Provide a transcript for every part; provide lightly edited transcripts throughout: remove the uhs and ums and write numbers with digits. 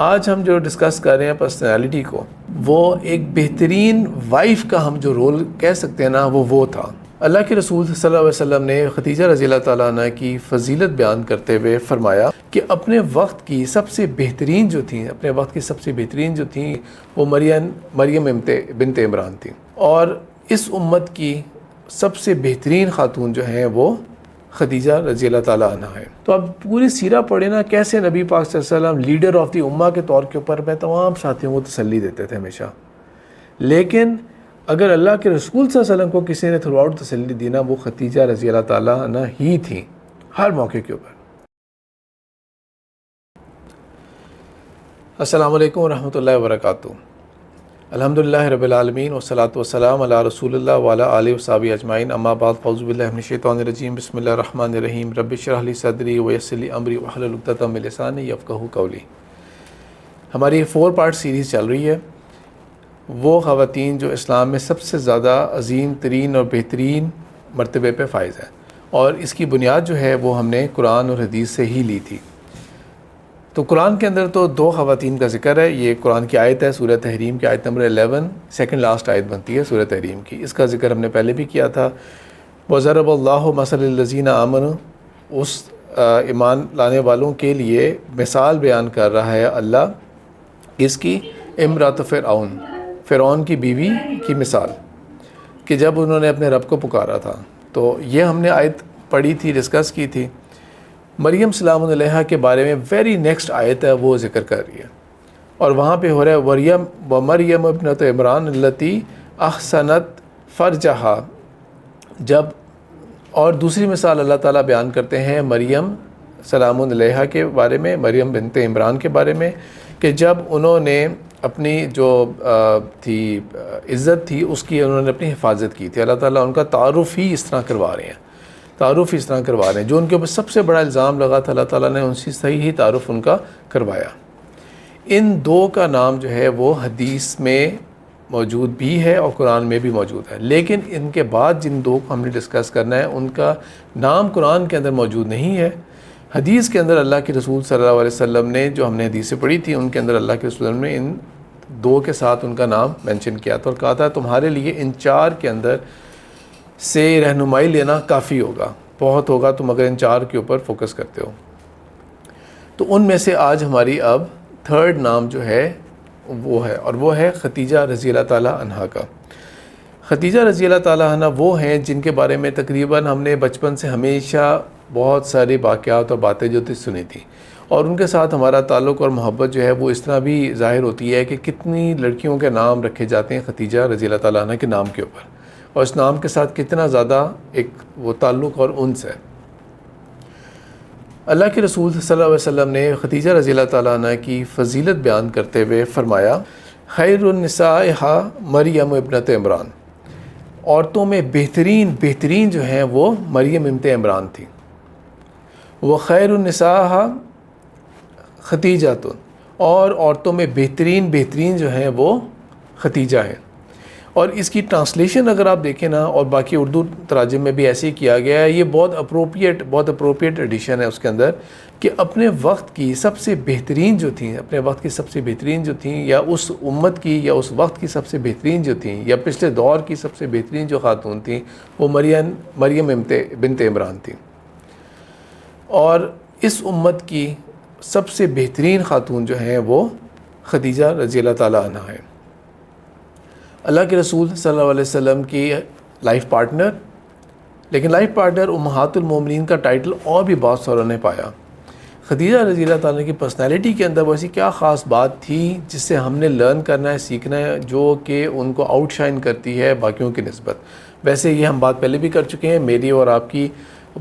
آج ہم جو ڈسکس کر رہے ہیں پرسنالٹی کو، وہ ایک بہترین وائف کا ہم جو رول کہہ سکتے ہیں نا، وہ تھا۔ اللہ کے رسول صلی اللہ علیہ وسلم نے خدیجہ رضی اللہ تعالیٰ عنہ کی فضیلت بیان کرتے ہوئے فرمایا کہ اپنے وقت کی سب سے بہترین جو تھیں وہ مریم بنت عمران تھیں، اور اس امت کی سب سے بہترین خاتون جو ہیں وہ خدیجہ رضی اللہ تعالیٰ عنہ ہے۔ تو اب پوری سیرہ پڑھیں نا، کیسے نبی پاک صلی اللہ علیہ وسلم لیڈر آف دی امہ کے طور کے اوپر میں تمام ساتھیوں کو تسلی دیتے تھے ہمیشہ، لیکن اگر اللہ کے رسول صلی اللہ علیہ وسلم کو کسی نے تھرو آؤٹ تسلی دی نا، وہ خدیجہ رضی اللہ تعالیٰ عنہ ہی تھیں ہر موقع کے اوپر۔ السلام علیکم ورحمۃ اللہ وبرکاتہ۔ الحمدللہ رب العالمین والصلاۃ والسلام علی رسول اللہ وعلی آلہ وصحبہ اجمعین، اما بعد، فاعوذ باللہ من الشیطان الرجیم، بسم اللہ الرحمن الرحیم، رب اشرح لی صدری ویسر لی امری واحلل عقدۃ من لسانی یفقہوا قولی۔ ہماری 4 پارٹ سیریز چل رہی ہے، وہ خواتین جو اسلام میں سب سے زیادہ عظیم ترین اور بہترین مرتبے پہ فائز ہیں، اور اس کی بنیاد جو ہے وہ ہم نے قرآن اور حدیث سے ہی لی تھی۔ تو قرآن کے اندر تو 2 خواتین کا ذکر ہے، یہ قرآن کی آیت ہے، سورہ تحریم کی آیت نمبر 11، سیکنڈ لاسٹ آیت بنتی ہے سورہ تحریم کی، اس کا ذکر ہم نے پہلے بھی کیا تھا۔ وَضَرَبَ اللَّهُ مَثَلَ الَّذِينَ آمَنُوا، اس ایمان لانے والوں کے لیے مثال بیان کر رہا ہے اللہ، اس کی امرأۃ فرعون کی بیوی کی مثال، کہ جب انہوں نے اپنے رب کو پکارا تھا۔ تو یہ ہم نے آیت پڑھی تھی، ڈسکس کی تھی۔ مریم سلام علیہا کے بارے میں ویری نیکسٹ آیت ہے، وہ ذکر کر رہی ہے، اور وہاں پہ ہو رہا ہے مریم ابنۃ عمران التی احسنت فرجہا، جب، اور دوسری مثال اللہ تعالیٰ بیان کرتے ہیں مریم سلام علیہا کے بارے میں، مریم بنت عمران کے بارے میں، کہ جب انہوں نے اپنی جو تھی عزت تھی اس کی انہوں نے اپنی حفاظت کی تھی۔ اللہ تعالیٰ ان کا تعارف ہی اس طرح کروا رہے ہیں، جو ان کے اوپر سب سے بڑا الزام لگا تھا، اللہ تعالیٰ نے ان سے صحیح ہی تعارف ان کا کروایا۔ ان 2 کا نام جو ہے وہ حدیث میں موجود بھی ہے اور قرآن میں بھی موجود ہے، لیکن ان کے بعد جن 2 کو ہم نے ڈسکس کرنا ہے ان کا نام قرآن کے اندر موجود نہیں ہے۔ حدیث کے اندر اللہ کے رسول صلی اللہ علیہ وسلم نے، جو ہم نے حدیثیں پڑھی تھی، ان کے اندر اللہ کے رسول نے ان 2 کے ساتھ ان کا نام مینشن کیا تھا، اور کہا تھا تمہارے لیے ان 4 کے اندر سے رہنمائی لینا کافی ہوگا، بہت ہوگا تم اگر ان 4 کے اوپر فوکس کرتے ہو۔ تو ان میں سے آج ہماری اب 3rd نام جو ہے وہ ہے، اور وہ ہے خدیجہ رضی اللہ تعالیٰ عنہ کا۔ خدیجہ رضی اللہ تعالیٰ عنہ وہ ہیں جن کے بارے میں تقریباً ہم نے بچپن سے ہمیشہ بہت سارے واقعات اور باتیں جو تھی سنی تھی، اور ان کے ساتھ ہمارا تعلق اور محبت جو ہے وہ اس طرح بھی ظاہر ہوتی ہے کہ کتنی لڑکیوں کے نام رکھے جاتے ہیں خدیجہ رضی اللہ تعالیٰ عنہ کے نام کے اوپر، اور اس نام کے ساتھ کتنا زیادہ ایک وہ تعلق اور انس ہے۔ اللہ کے رسول صلی اللہ علیہ وسلم نے خدیجہ رضی اللہ تعالیٰ عنہ کی فضیلت بیان کرتے ہوئے فرمایا، خیر النساء مریم ابنۃ عمران، عورتوں میں بہترین جو ہیں وہ مریم بنت عمران تھی۔ وہ خیر النساء خدیجہ، اور عورتوں میں بہترین جو ہیں وہ خدیجہ ہیں۔ اور اس کی ٹرانسلیشن اگر آپ دیکھیں نا، اور باقی اردو تراجم میں بھی ایسے ہی کیا گیا ہے، یہ بہت اپروپریٹ ایڈیشن ہے اس کے اندر، کہ اپنے وقت کی سب سے بہترین جو تھیں، یا اس امت کی یا اس وقت کی سب سے بہترین جو تھیں، یا پچھلے دور کی سب سے بہترین جو خاتون تھیں، وہ مریم بنت عمران تھیں، اور اس امت کی سب سے بہترین خاتون جو ہیں وہ خدیجہ رضی اللہ تعالیٰ عنہ ہیں۔ اللہ کے رسول صلی اللہ علیہ وسلم کی لائف پارٹنر، لیکن لائف پارٹنر امہات المومنین کا ٹائٹل اور بھی بہت ساروں نے پایا۔ خدیجہ رضی اللہ تعالیٰ کی پرسنالٹی کے اندر وہ ایسی کیا خاص بات تھی جس سے ہم نے لرن کرنا ہے، سیکھنا ہے، جو کہ ان کو آؤٹ شائن کرتی ہے باقیوں کی نسبت۔ ویسے یہ ہم بات پہلے بھی کر چکے ہیں، میری اور آپ کی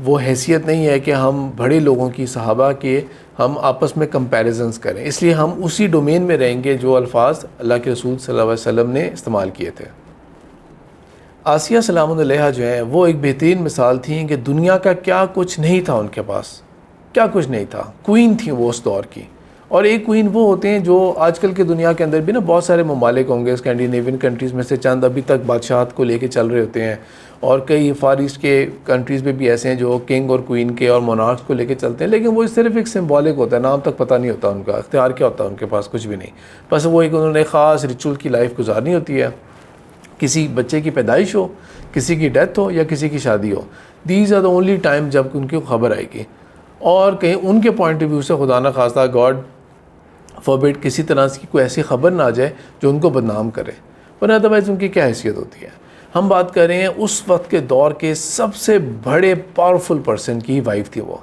وہ حیثیت نہیں ہے کہ ہم بڑے لوگوں کی، صحابہ کے، ہم آپس میں کمپیریزنز کریں، اس لیے ہم اسی ڈومین میں رہیں گے جو الفاظ اللہ کے رسول صلی اللہ علیہ وسلم نے استعمال کیے تھے۔ آسیہ سلام علیہا جو ہیں وہ ایک بہترین مثال تھیں کہ دنیا کا کیا کچھ نہیں تھا ان کے پاس، کیا کچھ نہیں تھا، کوئین تھیں وہ اس دور کی۔ اور ایک کوئین وہ ہوتے ہیں جو آج کل کے دنیا کے اندر بھی نا بہت سارے ممالک ہوں گے، اسکینڈینیوین کنٹریز میں سے چند ابھی تک بادشاہت کو لے کے چل رہے ہوتے ہیں، اور کئی فار ایسٹ کے کنٹریز میں بھی ایسے ہیں جو کنگ اور کوئین کے اور مونارکس کو لے کے چلتے ہیں، لیکن وہ صرف ایک سمبولک ہوتا ہے، نام تک پتہ نہیں ہوتا ان کا، اختیار کیا ہوتا ہے ان کے پاس، کچھ بھی نہیں، بس وہ ایک انہوں نے خاص ریچول کی لائف گزارنی ہوتی ہے، کسی بچے کی پیدائش ہو، کسی کی ڈیتھ ہو یا کسی کی شادی ہو، these are the only time جب ان کی خبر آئے گی، اور کہیں ان کے پوائنٹ آف ویو سے خدا نہ خواستہ گاڈ فاربڈ کسی طرح کی کوئی ایسی خبر نہ آ جائے جو ان کو بدنام کرے، ورنہ ادروائز ان کی کیا حیثیت ہوتی ہے۔ ہم بات کر رہے ہیں اس وقت کے دور کے سب سے بڑے پاورفل پرسن کی وائف تھی وہ،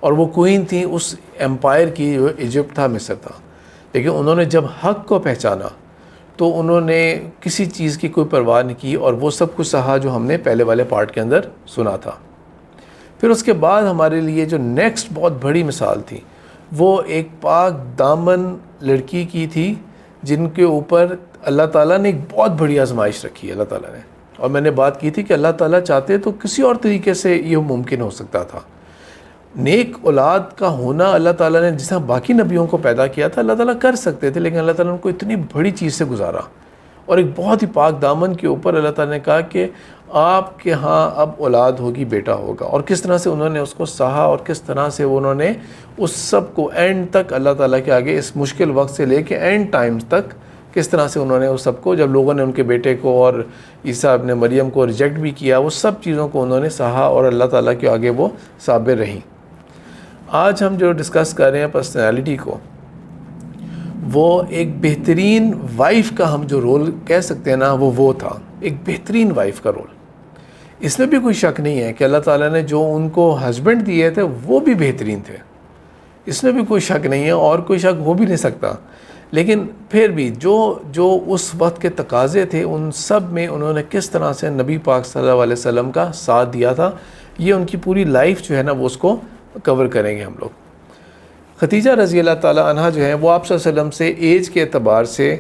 اور وہ کوئین تھی اس امپائر کی جو ایجپٹ تھا، مصر تھا، لیکن انہوں نے جب حق کو پہچانا تو انہوں نے کسی چیز کی کوئی پرواہ نہیں کی، اور وہ سب کچھ سہا جو ہم نے پہلے والے پارٹ کے اندر سنا تھا۔ پھر اس کے بعد ہمارے لیے جو نیکسٹ بہت بڑی مثال تھی وہ ایک پاک دامن لڑکی کی تھی، جن کے اوپر اللہ تعالیٰ نے ایک بہت بڑی آزمائش رکھی ہے اللہ تعالیٰ نے، اور میں نے بات کی تھی کہ اللہ تعالیٰ چاہتے تو کسی اور طریقے سے یہ ممکن ہو سکتا تھا۔ نیک اولاد کا ہونا اللہ تعالیٰ نے جس طرح باقی نبیوں کو پیدا کیا تھا اللہ تعالیٰ کر سکتے تھے، لیکن اللہ تعالیٰ نے ان کو اتنی بڑی چیز سے گزارا، اور ایک بہت ہی پاک دامن کے اوپر اللہ تعالیٰ نے کہا کہ آپ کے ہاں اب اولاد ہوگی، بیٹا ہوگا، اور کس طرح سے انہوں نے اس کو سہا، اور کس طرح سے انہوں نے اس سب کو اینڈ تک اللہ تعالیٰ کے آگے اس مشکل وقت سے لے کے اینڈ ٹائمز تک کس طرح سے انہوں نے اس سب کو، جب لوگوں نے ان کے بیٹے کو اور عیسیٰ ابن مریم کو ریجیکٹ بھی کیا، وہ سب چیزوں کو انہوں نے سہا اور اللہ تعالیٰ کے آگے وہ صابر رہیں۔ آج ہم جو ڈسکس کر رہے ہیں پرسنالٹی کو، وہ ایک بہترین وائف کا ہم جو رول کہہ سکتے ہیں نا، وہ تھا ایک بہترین وائف کا رول۔ اس میں بھی کوئی شک نہیں ہے کہ اللہ تعالیٰ نے جو ان کو ہسبینڈ دیے تھے وہ بھی بہترین تھے، اس میں بھی کوئی شک نہیں ہے، اور کوئی شک ہو بھی نہیں سکتا، لیکن پھر بھی جو اس وقت کے تقاضے تھے ان سب میں انہوں نے کس طرح سے نبی پاک صلی اللہ علیہ وسلم کا ساتھ دیا تھا، یہ ان کی پوری لائف جو ہے نا وہ اس کو کور کریں گے ہم لوگ۔ خدیجہ رضی اللہ تعالیٰ عنہ جو ہیں وہ آپ صلی اللہ علیہ وسلم سے ایج کے اعتبار سے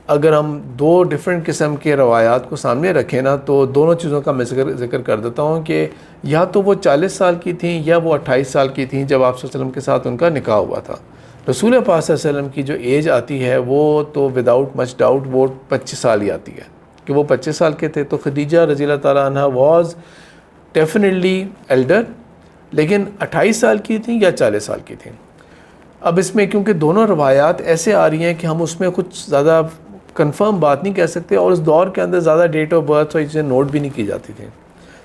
اگر ہم دو ڈیفرنٹ قسم کے روایات کو سامنے رکھیں نا، تو دونوں چیزوں کا میں ذکر کر دیتا ہوں کہ یا تو وہ 40 سال کی تھیں یا وہ 28 سال کی تھیں جب آپ صلی اللہ علیہ وسلم کے ساتھ ان کا نکاح ہوا تھا۔ رسول پاک صلی اللہ علیہ وسلم کی جو ایج آتی ہے وہ تو وداؤٹ مچ ڈاؤٹ وہ 25 سال ہی آتی ہے کہ وہ 25 سال کے تھے، تو خدیجہ رضی اللہ تعالیٰ عنہ واز ڈیفینیٹلی ایلڈر، لیکن 28 سال کی تھیں یا 40 سال کی تھیں۔ اب اس میں کیونکہ دونوں روایات ایسے آ رہی ہیں کہ ہم اس میں کچھ زیادہ کنفرم بات نہیں کہہ سکتے، اور اس دور کے اندر زیادہ ڈیٹ آف برتھ اور چیزیں نوٹ بھی نہیں کی جاتی تھیں،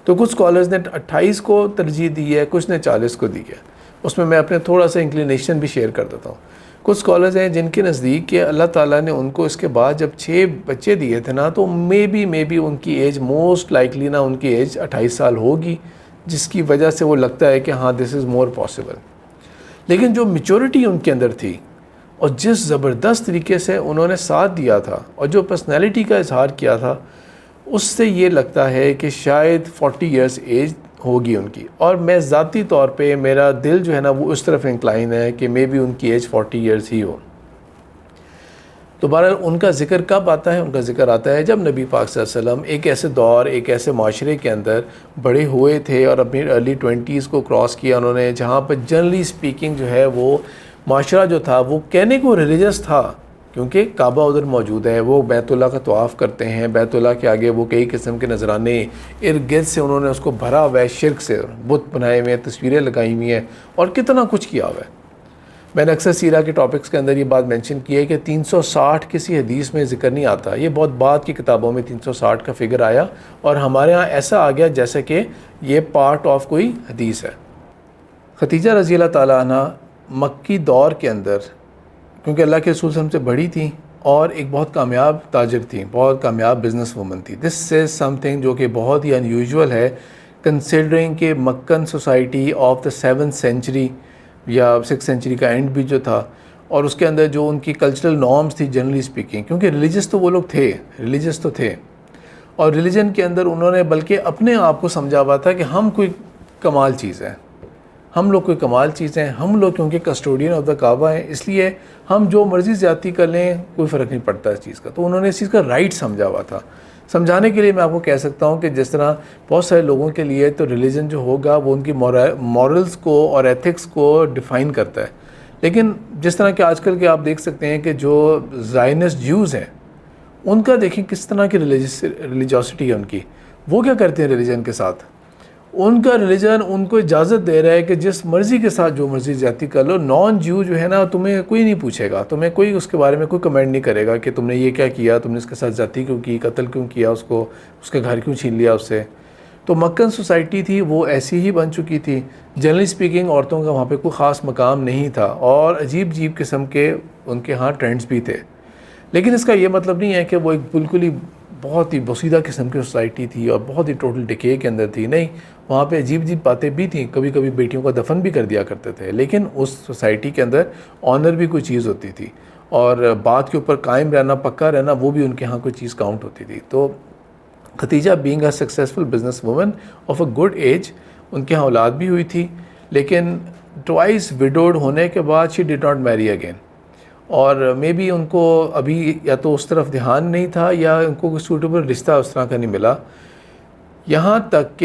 تو کچھ اسکالرز نے 28 کو ترجیح دی ہے، کچھ نے 40 کو دی ہے۔ اس میں اپنے تھوڑا سا انکلینیشن بھی شیئر کر دیتا ہوں۔ کچھ اسکالرز ہیں جن کے نزدیک کہ اللہ تعالیٰ نے ان کو اس کے بعد جب 6 بچے دیے تھے نا، تو مے بی ان کی ایج موسٹ لائکلی نا ان کی ایج 28 سال ہوگی، جس کی وجہ سے وہ لگتا ہے کہ ہاں دس از مور پاسبل۔ لیکن جو میچورٹی ان کے اندر تھی اور جس زبردست طریقے سے انہوں نے ساتھ دیا تھا اور جو پرسنالٹی کا اظہار کیا تھا، اس سے یہ لگتا ہے کہ شاید 40 ایئرس ایج ہوگی ان کی، اور میں ذاتی طور پہ میرا دل جو ہے نا وہ اس طرف انکلائن ہے کہ مے بی ان کی ایج 40 ایئرس ہی ہو۔ تو بہرحال ان کا ذکر کب آتا ہے؟ ان کا ذکر آتا ہے جب نبی پاک صلی اللہ علیہ وسلم ایک ایسے دور، ایک ایسے معاشرے کے اندر بڑے ہوئے تھے اور اپنی ارلی 20s کو کراس کیا انہوں نے، جہاں پر جنرلی سپیکنگ جو ہے وہ معاشرہ جو تھا وہ کہنے کو ریلیجس تھا، کیونکہ کعبہ ادھر موجود ہے، وہ بیت اللہ کا طواف کرتے ہیں، بیت اللہ کے آگے وہ کئی قسم کے نذرانے ارد گرد سے انہوں نے اس کو بھرا ہوا ہے، شرک سے بت بنائے ہوئے ہیں، تصویریں لگائی ہوئی ہیں، اور کتنا کچھ کیا ہوا ہے۔ میں نے اکثر سیرہ کے ٹاپکس کے اندر یہ بات مینشن کی ہے کہ 360 کسی حدیث میں ذکر نہیں آتا، یہ بہت بعد کی کتابوں میں 360 کا فگر آیا، اور ہمارے ہاں ایسا آ گیا جیسے کہ یہ پارٹ آف کوئی حدیث ہے۔ خدیجہ رضی اللہ تعالیٰ عنہ مکی دور کے اندر، کیونکہ اللہ کے رسول صلی اللہ علیہ وسلم سے بڑی تھیں اور ایک بہت کامیاب تاجر تھیں، بہت کامیاب بزنس وومن تھی، دس از سم تھنگ جو کہ بہت ہی انیوژول ہے کنسیڈرنگ کہ Meccan society of the 7th century یا 6th سینچری کا اینڈ بھی جو تھا، اور اس کے اندر جو ان کی کلچرل نارمز تھی جنرلی سپیکنگ، کیونکہ ریلیجس تو وہ لوگ تھے، ریلیجس تو تھے، اور ریلیجن کے اندر انہوں نے بلکہ اپنے آپ کو سمجھا ہوا تھا کہ ہم کوئی کمال چیز ہے، ہم لوگ کوئی کمال چیز ہیں، ہم لوگ کیونکہ کسٹوڈین آف دا کعبہ ہیں، اس لیے ہم جو مرضی زیادتی کر لیں کوئی فرق نہیں پڑتا اس چیز کا۔ تو انہوں نے اس چیز کا رائٹ سمجھا ہوا تھا۔ سمجھانے کے لیے میں آپ کو کہہ سکتا ہوں کہ جس طرح بہت سارے لوگوں کے لیے تو ریلیجن جو ہوگا وہ ان کی مورلز کو اور ایتھکس کو ڈیفائن کرتا ہے، لیکن جس طرح کہ آج کل کے آپ دیکھ سکتے ہیں کہ جو زائنسٹ جیوز ہیں ان کا دیکھیں کس طرح کی ریلیجوسٹی ہے ان کی، وہ کیا کرتے ہیں ریلیجن کے ساتھ؟ ان کا ریلیجن ان کو اجازت دے رہا ہے کہ جس مرضی کے ساتھ جو مرضی زیادتی کر لو. نان جو ہے نا تمہیں کوئی نہیں پوچھے گا, تمہیں کوئی اس کے بارے میں کوئی کمنٹ نہیں کرے گا کہ تم نے یہ کیا کیا, تم نے اس کے ساتھ زیادتی کیوں کی, قتل کیوں کیا اس کو, اس کے گھر کیوں چھین لیا اس سے. تو مکن سوسائٹی تھی وہ ایسی ہی بن چکی تھی. جنرلی اسپیکنگ عورتوں کا وہاں پہ کوئی خاص مقام نہیں تھا, اور عجیب عجیب قسم کے ان کے ہاں ٹرینڈز بھی تھے. لیکن اس کا یہ مطلب نہیں ہے کہ وہ ایک بالکل ہی بہت ہی بسیدہ قسم کی سوسائٹی تھی اور بہت ہی ٹوٹل ڈکے کے اندر تھی. نہیں, وہاں پہ عجیب عجیب باتیں بھی تھیں. کبھی کبھی بیٹیوں کا دفن بھی کر دیا کرتے تھے, لیکن اس سوسائٹی کے اندر آنر بھی کوئی چیز ہوتی تھی, اور بات کے اوپر قائم رہنا, پکا رہنا, وہ بھی ان کے ہاں کوئی چیز کاؤنٹ ہوتی تھی. تو Khadija being a successful business woman of a good age, ان کے ہاں اولاد بھی ہوئی تھی, لیکن ٹوائس وڈوڈ ہونے کے بعد شی ڈڈ ناٹ میری اگین. اور مے بی ان کو ابھی یا تو اس طرف دھیان نہیں تھا, یا ان کو کوئی سوٹیبل رشتہ اس طرح کا نہیں ملا. یہاں تک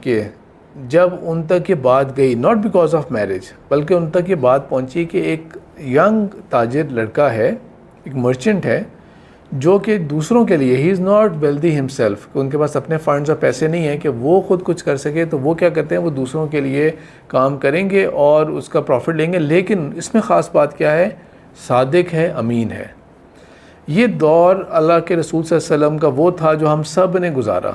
کہ جب ان تک یہ بات گئی, ناٹ بیکاز آف میرج, بلکہ ان تک یہ بات پہنچی کہ ایک ینگ تاجر لڑکا ہے, ایک مرچنٹ ہے, جو کہ دوسروں کے لیے, ہی از ناٹ ویلدی ہمسیلف, کہ ان کے پاس اپنے فنڈز اور پیسے نہیں ہیں کہ وہ خود کچھ کر سکے, تو وہ کیا کرتے ہیں, وہ دوسروں کے لیے کام کریں گے اور اس کا پروفٹ لیں گے. لیکن اس میں خاص بات کیا ہے, صادق ہے, امین ہے. یہ دور اللہ کے رسول صلی اللہ علیہ وسلم کا وہ تھا جو ہم سب نے گزارا,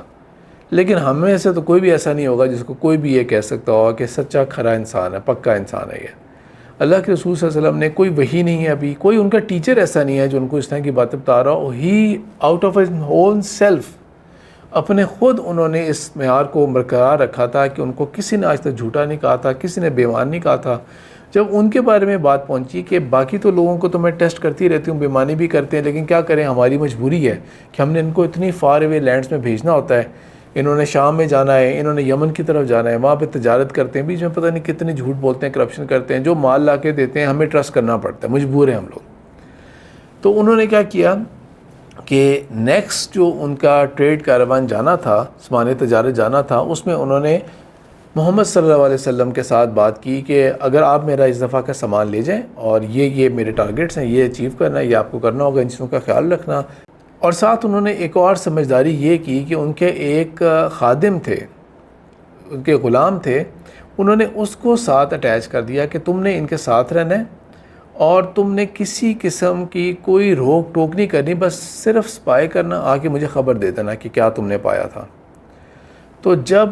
لیکن ہم میں سے تو کوئی بھی ایسا نہیں ہوگا جس کو کوئی بھی یہ کہہ سکتا ہوگا کہ سچا کھرا انسان ہے, پکا انسان ہے. یہ اللہ کے رسول صلی اللہ علیہ وسلم نے کوئی وحی نہیں ہے, ابھی کوئی ان کا ٹیچر ایسا نہیں ہے جو ان کو اس طرح کی باتیں بتا رہا ہو. He out of his own self, اپنے خود انہوں نے اس معیار کو برقرار رکھا تھا کہ ان کو کسی نے آج تک جھوٹا نہیں کہا تھا, کسی نے بے ایمان نہیں کہا تھا. جب ان کے بارے میں بات پہنچی کہ باقی تو لوگوں کو تو میں ٹیسٹ کرتی رہتی ہوں, بے ایمانی بھی کرتے ہیں, لیکن کیا کریں, ہماری مجبوری ہے کہ ہم نے ان کو اتنی فار اوے لینڈز میں بھیجنا ہوتا ہے. انہوں نے شام میں جانا ہے, انہوں نے یمن کی طرف جانا ہے, وہاں پہ تجارت کرتے ہیں, بیچ میں پتہ نہیں کتنے جھوٹ بولتے ہیں, کرپشن کرتے ہیں, جو مال لا کے دیتے ہیں ہمیں ٹرسٹ کرنا پڑتا ہے, مجبور ہیں ہم لوگ. تو انہوں نے کیا کیا کہ نیکسٹ جو ان کا ٹریڈ کاروان جانا تھا, سامان تجارت جانا تھا, اس میں انہوں نے محمد صلی اللہ علیہ وسلم کے ساتھ بات کی کہ اگر آپ میرا اس دفعہ کا سامان لے جائیں, اور یہ میرے ٹارگیٹس ہیں, یہ اچیو کرنا ہے, یہ آپ کو کرنا ہوگا, ان چیزوں کا خیال رکھنا. اور ساتھ انہوں نے ایک اور سمجھداری یہ کی کہ ان کے ایک خادم تھے, ان کے غلام تھے, انہوں نے اس کو ساتھ اٹیچ کر دیا کہ تم نے ان کے ساتھ رہنا ہے, اور تم نے کسی قسم کی کوئی روک ٹوک نہیں کرنی, بس صرف سپائی کرنا, آ کے مجھے خبر دے دینا کہ کیا تم نے پایا تھا. تو جب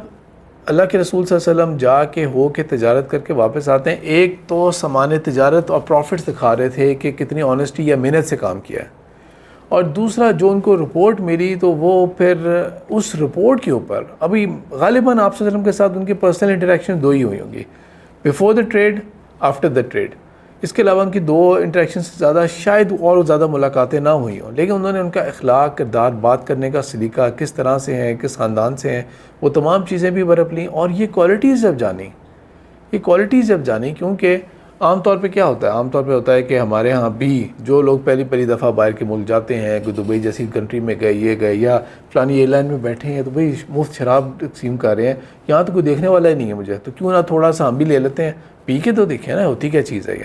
اللہ کے رسول صلی اللہ علیہ وسلم جا کے ہو کے تجارت کر کے واپس آتے ہیں, ایک تو سامان تجارت اور پروفٹس دکھا رہے تھے کہ کتنی آنیسٹی یا محنت سے کام کیا ہے, اور دوسرا جو ان کو رپورٹ ملی تو وہ پھر اس رپورٹ کے اوپر, ابھی غالباً آپ صلی اللہ علیہ وسلم کے ساتھ ان کی پرسنل انٹریکشن دو ہی ہوئی ہوں گی, before the trade, after the trade. اس کے علاوہ ان کی دو انٹریکشن سے زیادہ شاید اور زیادہ ملاقاتیں نہ ہوئی ہوں, لیکن انہوں نے ان کا اخلاق, کردار, بات کرنے کا سلیقہ, کس طرح سے ہیں, کس خاندان سے ہیں, وہ تمام چیزیں بھی برپ لیں. اور یہ کوالٹیز جب جانی, کیونکہ عام طور پہ کیا ہوتا ہے, عام طور پہ ہوتا ہے کہ ہمارے ہاں بھی جو لوگ پہلی دفعہ باہر کے ملک جاتے ہیں, کوئی دبئی جیسی کنٹری میں گئے, یہ گئے, یا فلانی ایئر لائن میں بیٹھے ہیں, تو بھئی مفت شراب تقسیم کر رہے ہیں, یہاں تو کوئی دیکھنے والا ہی نہیں ہے مجھے, تو کیوں نہ تھوڑا سا ہم بھی لے لیتے ہیں, پی کے تو دیکھیں نا ہوتی کیا چیز ہے.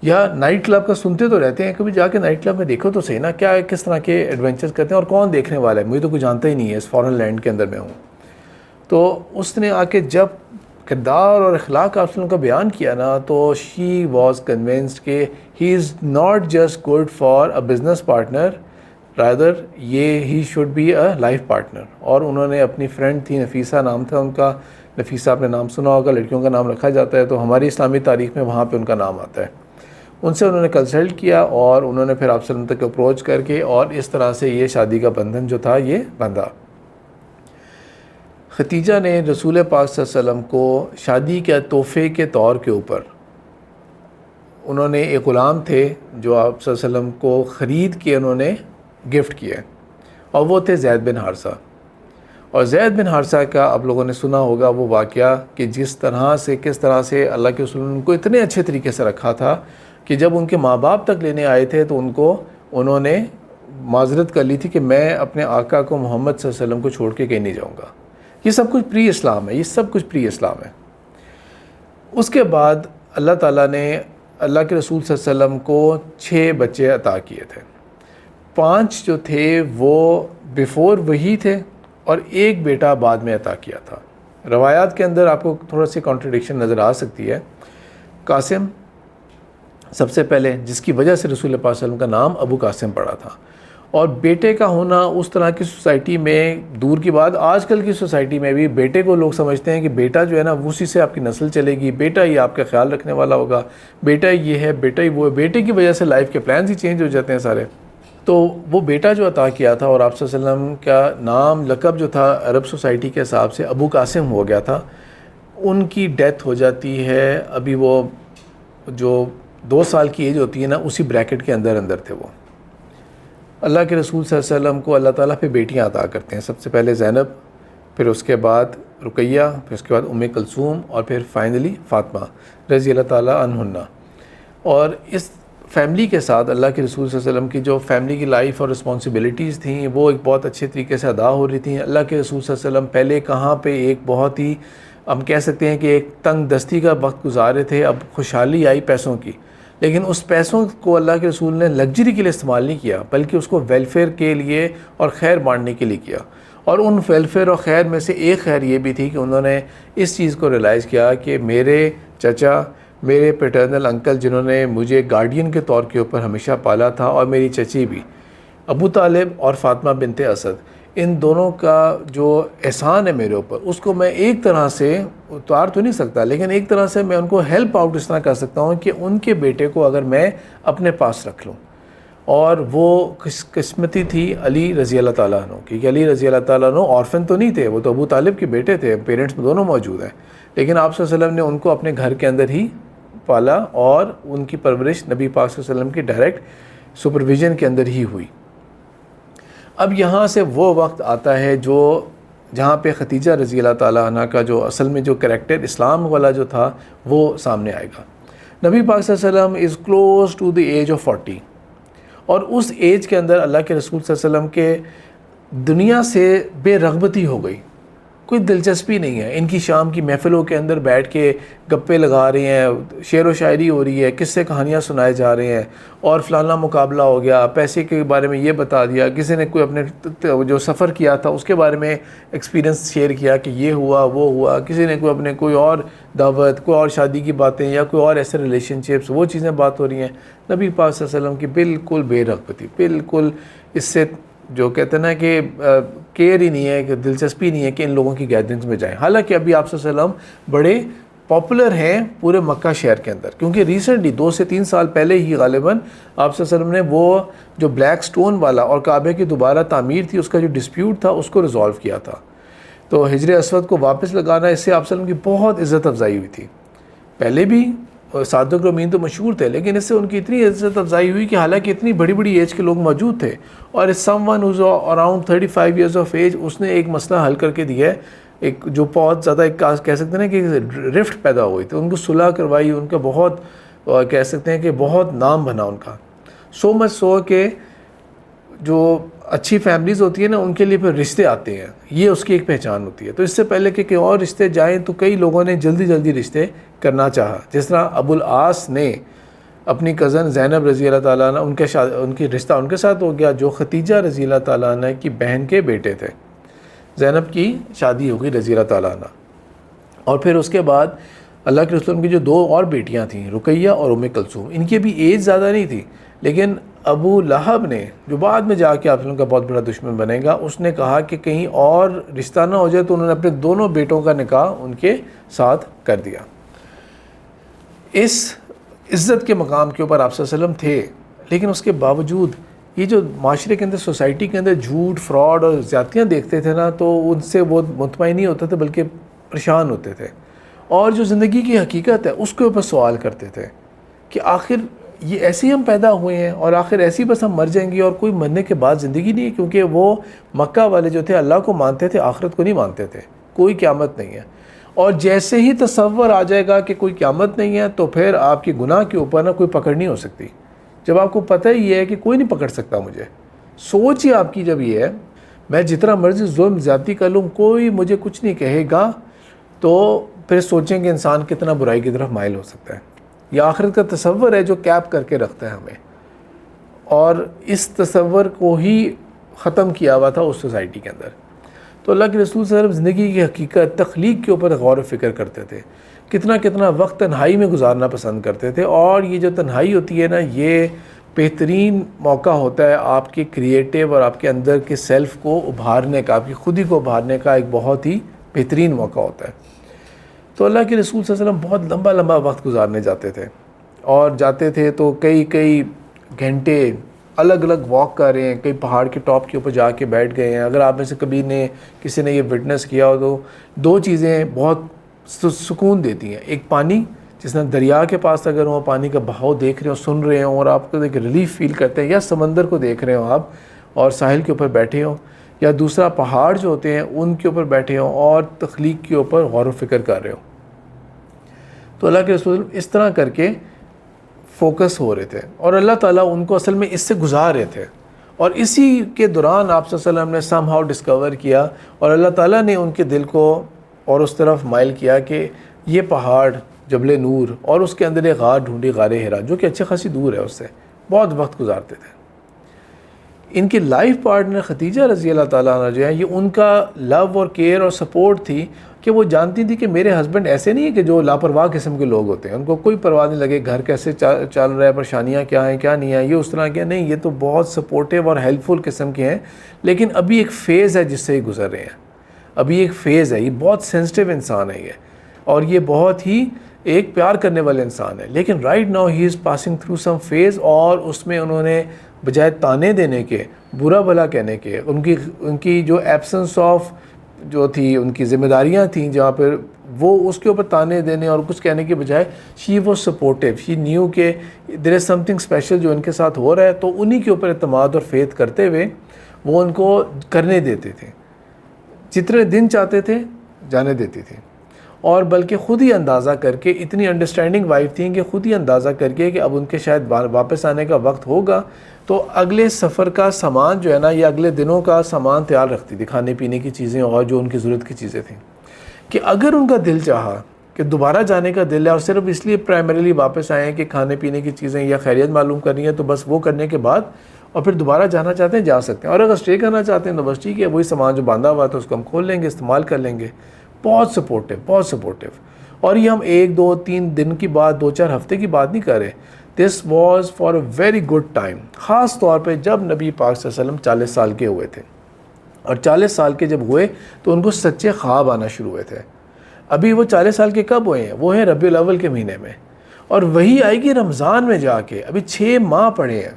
یا نائٹ کلب کا سنتے تو رہتے ہیں, کبھی جا کے نائٹ کلب میں دیکھو تو صحیح نا, کیا ہے, کس طرح کے ایڈونچرز کرتے ہیں, اور کون دیکھنے والا ہے, مجھے تو کوئی جانتا ہی نہیں ہے, اس فارن لینڈ کے اندر میں ہوں. تو اس نے آ کے جب کردار اور اخلاق آپ کا بیان کیا نا, تو شی واز کنونسڈ کہ he is not just good for a business partner, rather یہ he should be a life partner. اور انہوں نے اپنی فرینڈ تھی, نفیسہ نام تھا ان کا, نفیسہ آپ نے نام سنا ہوگا, لڑکیوں کا نام رکھا جاتا ہے, تو ہماری اسلامی تاریخ میں وہاں پہ ان کا نام آتا ہے. ان سے انہوں نے کنسلٹ کیا, اور انہوں نے پھر آپ صلی اللہ علیہ وسلم تک اپروچ کر کے, اور اس طرح سے یہ شادی کا بندھن جو تھا یہ بندھا. ختیجہ نے رسول پاک صلی اللہ علیہ وسلم کو شادی کے تحفے کے طور کے اوپر, انہوں نے ایک غلام تھے جو آپ صلی اللہ علیہ وسلم کو خرید کے انہوں نے گفٹ کیا, اور وہ تھے زید بن حارثہ. اور زید بن حارثہ کا آپ لوگوں نے سنا ہوگا وہ واقعہ کہ کس طرح سے اللہ کے رسول نے ان کو اتنے اچھے طریقے سے رکھا تھا کہ جب ان کے ماں باپ تک لینے آئے تھے تو انہوں نے معذرت کر لی تھی کہ میں اپنے آقا کو محمد صلی اللہ علیہ وسلم کو چھوڑ کے کہیں نہیں جاؤں گا. یہ سب کچھ پری اسلام ہے. اس کے بعد اللہ تعالیٰ نے اللہ کے رسول صلی اللہ علیہ وسلم کو 6 بچے عطا کیے تھے. 5 جو تھے وہ بیفور وحی تھے, اور ایک بیٹا بعد میں عطا کیا تھا۔ روایات کے اندر آپ کو تھوڑا سی کانٹرڈکشن نظر آ سکتی ہے۔ قاسم سب سے پہلے، جس کی وجہ سے رسول اللہ صلی اللہ علیہ وسلم کا نام ابو قاسم پڑا تھا، اور بیٹے کا ہونا اس طرح کی سوسائٹی میں، دور کی بات آج کل کی سوسائٹی میں بھی بیٹے کو لوگ سمجھتے ہیں کہ بیٹا جو ہے نا اسی سے آپ کی نسل چلے گی، بیٹا ہی آپ کا خیال رکھنے والا ہوگا، بیٹا یہ ہے، بیٹا ہی وہ ہے، بیٹے کی وجہ سے لائف کے پلانز ہی چینج ہو جاتے ہیں سارے۔ تو وہ بیٹا جو عطا کیا تھا، اور آپ صلی اللہ علیہ وسلم کا نام لقب جو تھا عرب سوسائٹی کے حساب سے ابو قاسم ہو گیا تھا، ان کی ڈیتھ ہو جاتی ہے۔ ابھی وہ جو 2 سال کی ایج ہوتی ہے نا، اسی بریکٹ کے اندر تھے وہ۔ اللہ کے رسول صلی اللہ علیہ وسلم کو اللہ تعالیٰ پہ بیٹیاں عطا کرتے ہیں، سب سے پہلے زینب، پھر اس کے بعد رقیہ، پھر اس کے بعد ام کلثوم، اور پھر فائنلی فاطمہ رضی اللہ تعالیٰ عنہن۔ اور اس فیملی کے ساتھ اللہ کے رسول صلی اللہ علیہ وسلم کی جو فیملی کی لائف اور رسپانسبلٹیز تھیں وہ ایک بہت اچھے طریقے سے ادا ہو رہی تھیں۔ اللہ کے رسول صلی اللہ علیہ وسلم پہلے کہاں پہ ایک بہت ہی، ہم کہہ سکتے ہیں کہ ایک تنگ دستی کا وقت گزارے تھے، اب خوشحالی آئی پیسوں کی، لیکن اس پیسوں کو اللہ کے رسول نے لگژری کے لیے استعمال نہیں کیا، بلکہ اس کو ویلفیئر کے لیے اور خیر بانٹنے کے لیے کیا۔ اور ان ویلفیئر اور خیر میں سے ایک خیر یہ بھی تھی کہ انہوں نے اس چیز کو ریلائز کیا کہ میرے چچا، میرے پیٹرنل انکل جنہوں نے مجھے گارڈین کے طور کے اوپر ہمیشہ پالا تھا، اور میری چچی بھی، ابو طالب اور فاطمہ بنت اسد، ان دونوں کا جو احسان ہے میرے اوپر، اس کو میں ایک طرح سے اتار تو نہیں سکتا، لیکن ایک طرح سے میں ان کو ہیلپ آؤٹ اس طرح کر سکتا ہوں کہ ان کے بیٹے کو اگر میں اپنے پاس رکھ لوں۔ اور وہ قسمتی تھی علی رضی اللہ تعالیٰ عنہ کی، کہ علی رضی اللہ تعالیٰ عنہ آرفن تو نہیں تھے، وہ تو ابو طالب کے بیٹے تھے، پیرنٹس دونوں موجود ہیں، لیکن آپ صلی اللہ علیہ وسلم نے ان کو اپنے گھر کے اندر ہی پالا، اور ان کی پرورش نبی پاک صلی اللہ علیہ وسلم کی ڈائریکٹ سپرویژن کے اندر ہی ہوئی۔ اب یہاں سے وہ وقت آتا ہے جہاں پہ ختیجہ رضی اللہ تعالیٰ عنہ کا جو اصل میں جو کریکٹر اسلام والا جو تھا وہ سامنے آئے گا۔ نبی پاک صلی اللہ علیہ وسلم is close to the age of 40، اور اس ایج کے اندر اللہ کے رسول صلی اللہ علیہ وسلم کے دنیا سے بے رغبتی ہو گئی، کوئی دلچسپی نہیں ہے۔ ان کی شام کی محفلوں کے اندر بیٹھ کے گپے لگا رہے ہیں، شعر و شاعری ہو رہی ہے، قصے کہانیاں سنائے جا رہے ہیں، اور فلانا مقابلہ ہو گیا، پیسے کے بارے میں یہ بتا دیا، کسی نے کوئی اپنے جو سفر کیا تھا اس کے بارے میں ایکسپیرینس شیئر کیا کہ یہ ہوا وہ ہوا، کسی نے کوئی اپنے کوئی اور دعوت، کوئی اور شادی کی باتیں، یا کوئی اور ایسے ریلیشن شپس، وہ چیزیں بات ہو رہی ہیں۔ نبی پاک صلی اللہ علیہ وسلم کی بالکل بے رغبتی، بالکل اس سے جو کہتے ہیں نا کہ کیئر ہی نہیں ہے، کہ دلچسپی نہیں ہے کہ ان لوگوں کی گیدرنگز میں جائیں۔ حالانکہ ابھی آپ صلی اللہ علیہ وسلم بڑے پاپولر ہیں پورے مکہ شہر کے اندر، کیونکہ ریسنٹلی 2 سے 3 سال پہلے ہی غالباً آپ صلی اللہ علیہ وسلم نے وہ جو بلیک سٹون والا اور کعبے کی دوبارہ تعمیر تھی اس کا جو ڈسپیوٹ تھا اس کو ریزالو کیا تھا۔ تو حجر اسود کو واپس لگانا، اس سے آپ صلی اللہ علیہ وسلم کی بہت عزت افزائی ہوئی تھی۔ پہلے بھی صادق امین تو مشہور تھے، لیکن اس سے ان کی اتنی عزت افزائی ہوئی کہ حالانکہ اتنی بڑی بڑی ایج کے لوگ موجود تھے، اور someone who's around 35 years of age, اس نے ایک مسئلہ حل کر کے دیا ہے، ایک جو بہت زیادہ ایک کہہ سکتے ہیں نا کہ رفٹ پیدا ہوئی تھی، ان کو صلح کروائی، ان کا بہت کہہ سکتے ہیں کہ بہت نام بنا ان کا، سو مچ سو کہ جو اچھی فیملیز ہوتی ہیں نا ان کے لیے پھر رشتے آتے ہیں، یہ اس کی ایک پہچان ہوتی ہے۔ تو اس سے پہلے کہ اور رشتے جائیں تو کئی لوگوں نے جلدی جلدی رشتے کرنا چاہا، جس طرح ابو العاص نے اپنی کزن زینب رضی اللہ تعالیٰ عنہ، ان کی رشتہ ان کے ساتھ ہو گیا، جو ختیجہ رضی اللہ تعالیٰ عنہ کی بہن کے بیٹے تھے، زینب کی شادی ہو گئی رضی اللہ تعالیٰ عنہ۔ اور پھر اس کے بعد اللہ کے رسول کی جو 2 اور بیٹیاں تھیں، رقیہ اور ام کلثوم، ان کی بھی ایج زیادہ نہیں تھی، لیکن ابو لہب نے جو بعد میں جا کے آپ کا بہت بڑا دشمن بنے گا، اس نے کہا کہ کہیں اور رشتہ نہ ہو جائے، تو انہوں نے اپنے دونوں بیٹوں کا نکاح ان کے ساتھ کر دیا۔ اس عزت کے مقام کے اوپر آپ صلی اللہ علیہ وسلم تھے، لیکن اس کے باوجود یہ جو معاشرے کے اندر، سوسائٹی کے اندر جھوٹ، فراڈ اور زیادتیاں دیکھتے تھے نا، تو ان سے وہ مطمئن نہیں ہوتے تھے بلکہ پریشان ہوتے تھے، اور جو زندگی کی حقیقت ہے اس کے اوپر سوال کرتے تھے کہ آخر یہ ایسے ہی ہم پیدا ہوئے ہیں، اور آخر ایسی بس ہم مر جائیں گے، اور کوئی مرنے کے بعد زندگی نہیں ہے، کیونکہ وہ مکہ والے جو تھے اللہ کو مانتے تھے، آخرت کو نہیں مانتے تھے، کوئی قیامت نہیں ہے۔ اور جیسے ہی تصور آ جائے گا کہ کوئی قیامت نہیں ہے، تو پھر آپ کے گناہ کے اوپر نہ کوئی پکڑ نہیں ہو سکتی۔ جب آپ کو پتہ ہی ہے کہ کوئی نہیں پکڑ سکتا مجھے، سوچ ہی آپ کی جب یہ ہے میں جتنا مرضی ظلم زیادتی کر لوں کوئی مجھے کچھ نہیں کہے گا، تو پھر سوچیں کہ انسان کتنا برائی کی طرف مائل ہو سکتا ہے۔ یہ آخرت کا تصور ہے جو کیپ کر کے رکھتا ہے ہمیں، اور اس تصور کو ہی ختم کیا ہوا تھا اس سوسائٹی کے اندر۔ تو تو اللہ کے رسول صلی اللہ علیہ وسلم زندگی کی حقیقت تخلیق کے اوپر غور و فکر کرتے تھے، کتنا وقت تنہائی میں گزارنا پسند کرتے تھے، اور یہ جو تنہائی ہوتی ہے نا، یہ بہترین موقع ہوتا ہے آپ کے کریٹیو اور آپ کے اندر کے سیلف کو ابھارنے کا، آپ کی خودی کو ابھارنے کا ایک بہت ہی بہترین موقع ہوتا ہے۔ تو اللہ کے رسول صلی اللہ علیہ وسلم بہت لمبا وقت گزارنے جاتے تھے، اور جاتے تھے تو کئی گھنٹے الگ واک کر رہے ہیں، کئی پہاڑ کے ٹاپ کے اوپر جا کے بیٹھ گئے ہیں۔ اگر آپ میں سے کسی نے یہ وٹنس کیا ہو تو دو چیزیں بہت سکون دیتی ہیں، ایک پانی، جس نے دریا کے پاس اگر ہوں پانی کا بہاؤ دیکھ رہے ہوں، سن رہے ہوں اور آپ کو ایک ریلیف فیل کرتے ہیں، یا سمندر کو دیکھ رہے ہوں آپ اور ساحل کے اوپر بیٹھے ہوں، یا دوسرا پہاڑ جو ہوتے ہیں ان کے اوپر بیٹھے ہوں اور تخلیق کے اوپر غور و فکر کر رہے ہوں۔ تو اللہ کے رسول اس طرح کر کے فوکس ہو رہے تھے، اور اللہ تعالیٰ ان کو اصل میں اس سے گزار رہے تھے، اور اسی کے دوران آپ صلی اللہ علیہ وسلم نے سم ہاؤ ڈسکور کیا، اور اللہ تعالیٰ نے ان کے دل کو اور اس طرف مائل کیا کہ یہ پہاڑ جبل نور اور اس کے اندر ایک غار ڈھونڈی، غار ہرا، جو کہ اچھے خاصی دور ہے، اس سے بہت وقت گزارتے تھے۔ ان کی لائف پارٹنر خدیجہ رضی اللہ تعالیٰ عنہ جو ہے، یہ ان کا لو اور کیئر اور سپورٹ تھی کہ وہ جانتی تھی کہ میرے ہسبینڈ ایسے نہیں ہیں کہ جو لاپرواہ قسم کے لوگ ہوتے ہیں، ان کو کوئی پرواہ نہیں لگے گھر کیسے چل رہا ہے، پریشانیاں کیا ہیں کیا نہیں ہیں، یہ اس طرح کے نہیں، یہ تو بہت سپورٹیو اور ہیلپ فل قسم کے ہیں، لیکن ابھی ایک فیز ہے جس سے یہ گزر رہے ہیں، ابھی ایک فیز ہے، یہ بہت سینسٹیو انسان ہے یہ، اور یہ بہت ہی ایک پیار کرنے والے انسان ہے، لیکن right now he is passing through some phase, اور اس میں انہوں نے بجائے تانے دینے کے، برا بھلا کہنے کے، ان کی جو ایبسنس آف جو تھی، ان کی ذمہ داریاں تھیں جہاں پر، وہ اس کے اوپر تانے دینے اور کچھ کہنے کے بجائے she was supportive, she knew کہ دیر از سم تھنگ اسپیشل جو ان کے ساتھ ہو رہا ہے، تو انہی کے اوپر اعتماد اور فیتھ کرتے ہوئے وہ ان کو کرنے دیتے تھے، جتنے دن چاہتے تھے جانے دیتی تھی، اور بلکہ خود ہی اندازہ کر کے، اتنی انڈرسٹینڈنگ وائف تھیں کہ خود ہی اندازہ کر کے کہ اب ان کے شاید واپس آنے کا وقت ہوگا، تو اگلے سفر کا سامان جو ہے نا، یہ اگلے دنوں کا سامان تیار رکھتی تھی، کھانے پینے کی چیزیں اور جو ان کی ضرورت کی چیزیں تھیں، کہ اگر ان کا دل چاہا کہ دوبارہ جانے کا دل ہے اور صرف اس لیے پرائمریلی واپس آئے ہیں کہ کھانے پینے کی چیزیں یا خیریت معلوم کرنی ہے، تو بس وہ کرنے کے بعد اور پھر دوبارہ جانا چاہتے ہیں جا سکتے ہیں، اور اگر اسٹے کرنا چاہتے ہیں تو بس ٹھیک ہے، وہی سامان جو باندھا ہوا تھا اس کو ہم کھول لیں گے، استعمال کر لیں گے۔ بہت سپورٹیو، اور یہ ہم 1 2 3 دن کی بات، 2 4 ہفتے کی بات نہیں کر رہے، this was for a very good time, خاص طور پہ جب نبی پاک صلی اللہ علیہ وسلم 40 سال کے ہوئے تھے، اور 40 سال کے جب ہوئے تو ان کو سچے خواب آنا شروع ہوئے تھے۔ ابھی وہ 40 سال کے کب ہوئے ہیں؟ وہ ہیں ربیع الاول کے مہینے میں، اور وہی آئے گی رمضان میں جا کے، ابھی 6 ماہ پڑے ہیں،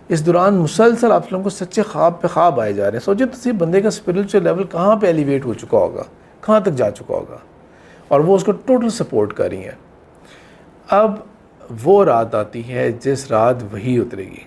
اس دوران مسلسل آپ لوگوں کو سچے خواب پہ خواب آئے جا رہے ہیں۔ سوچے تو بندے کا اسپرچل لیول کہاں پہ ایلیویٹ ہو چکا ہوگا، کہاں تک جا چکا ہوگا، اور وہ اس کو ٹوٹل سپورٹ کر رہی ہیں۔ اب وہ رات آتی ہے جس رات وحی اترے گی۔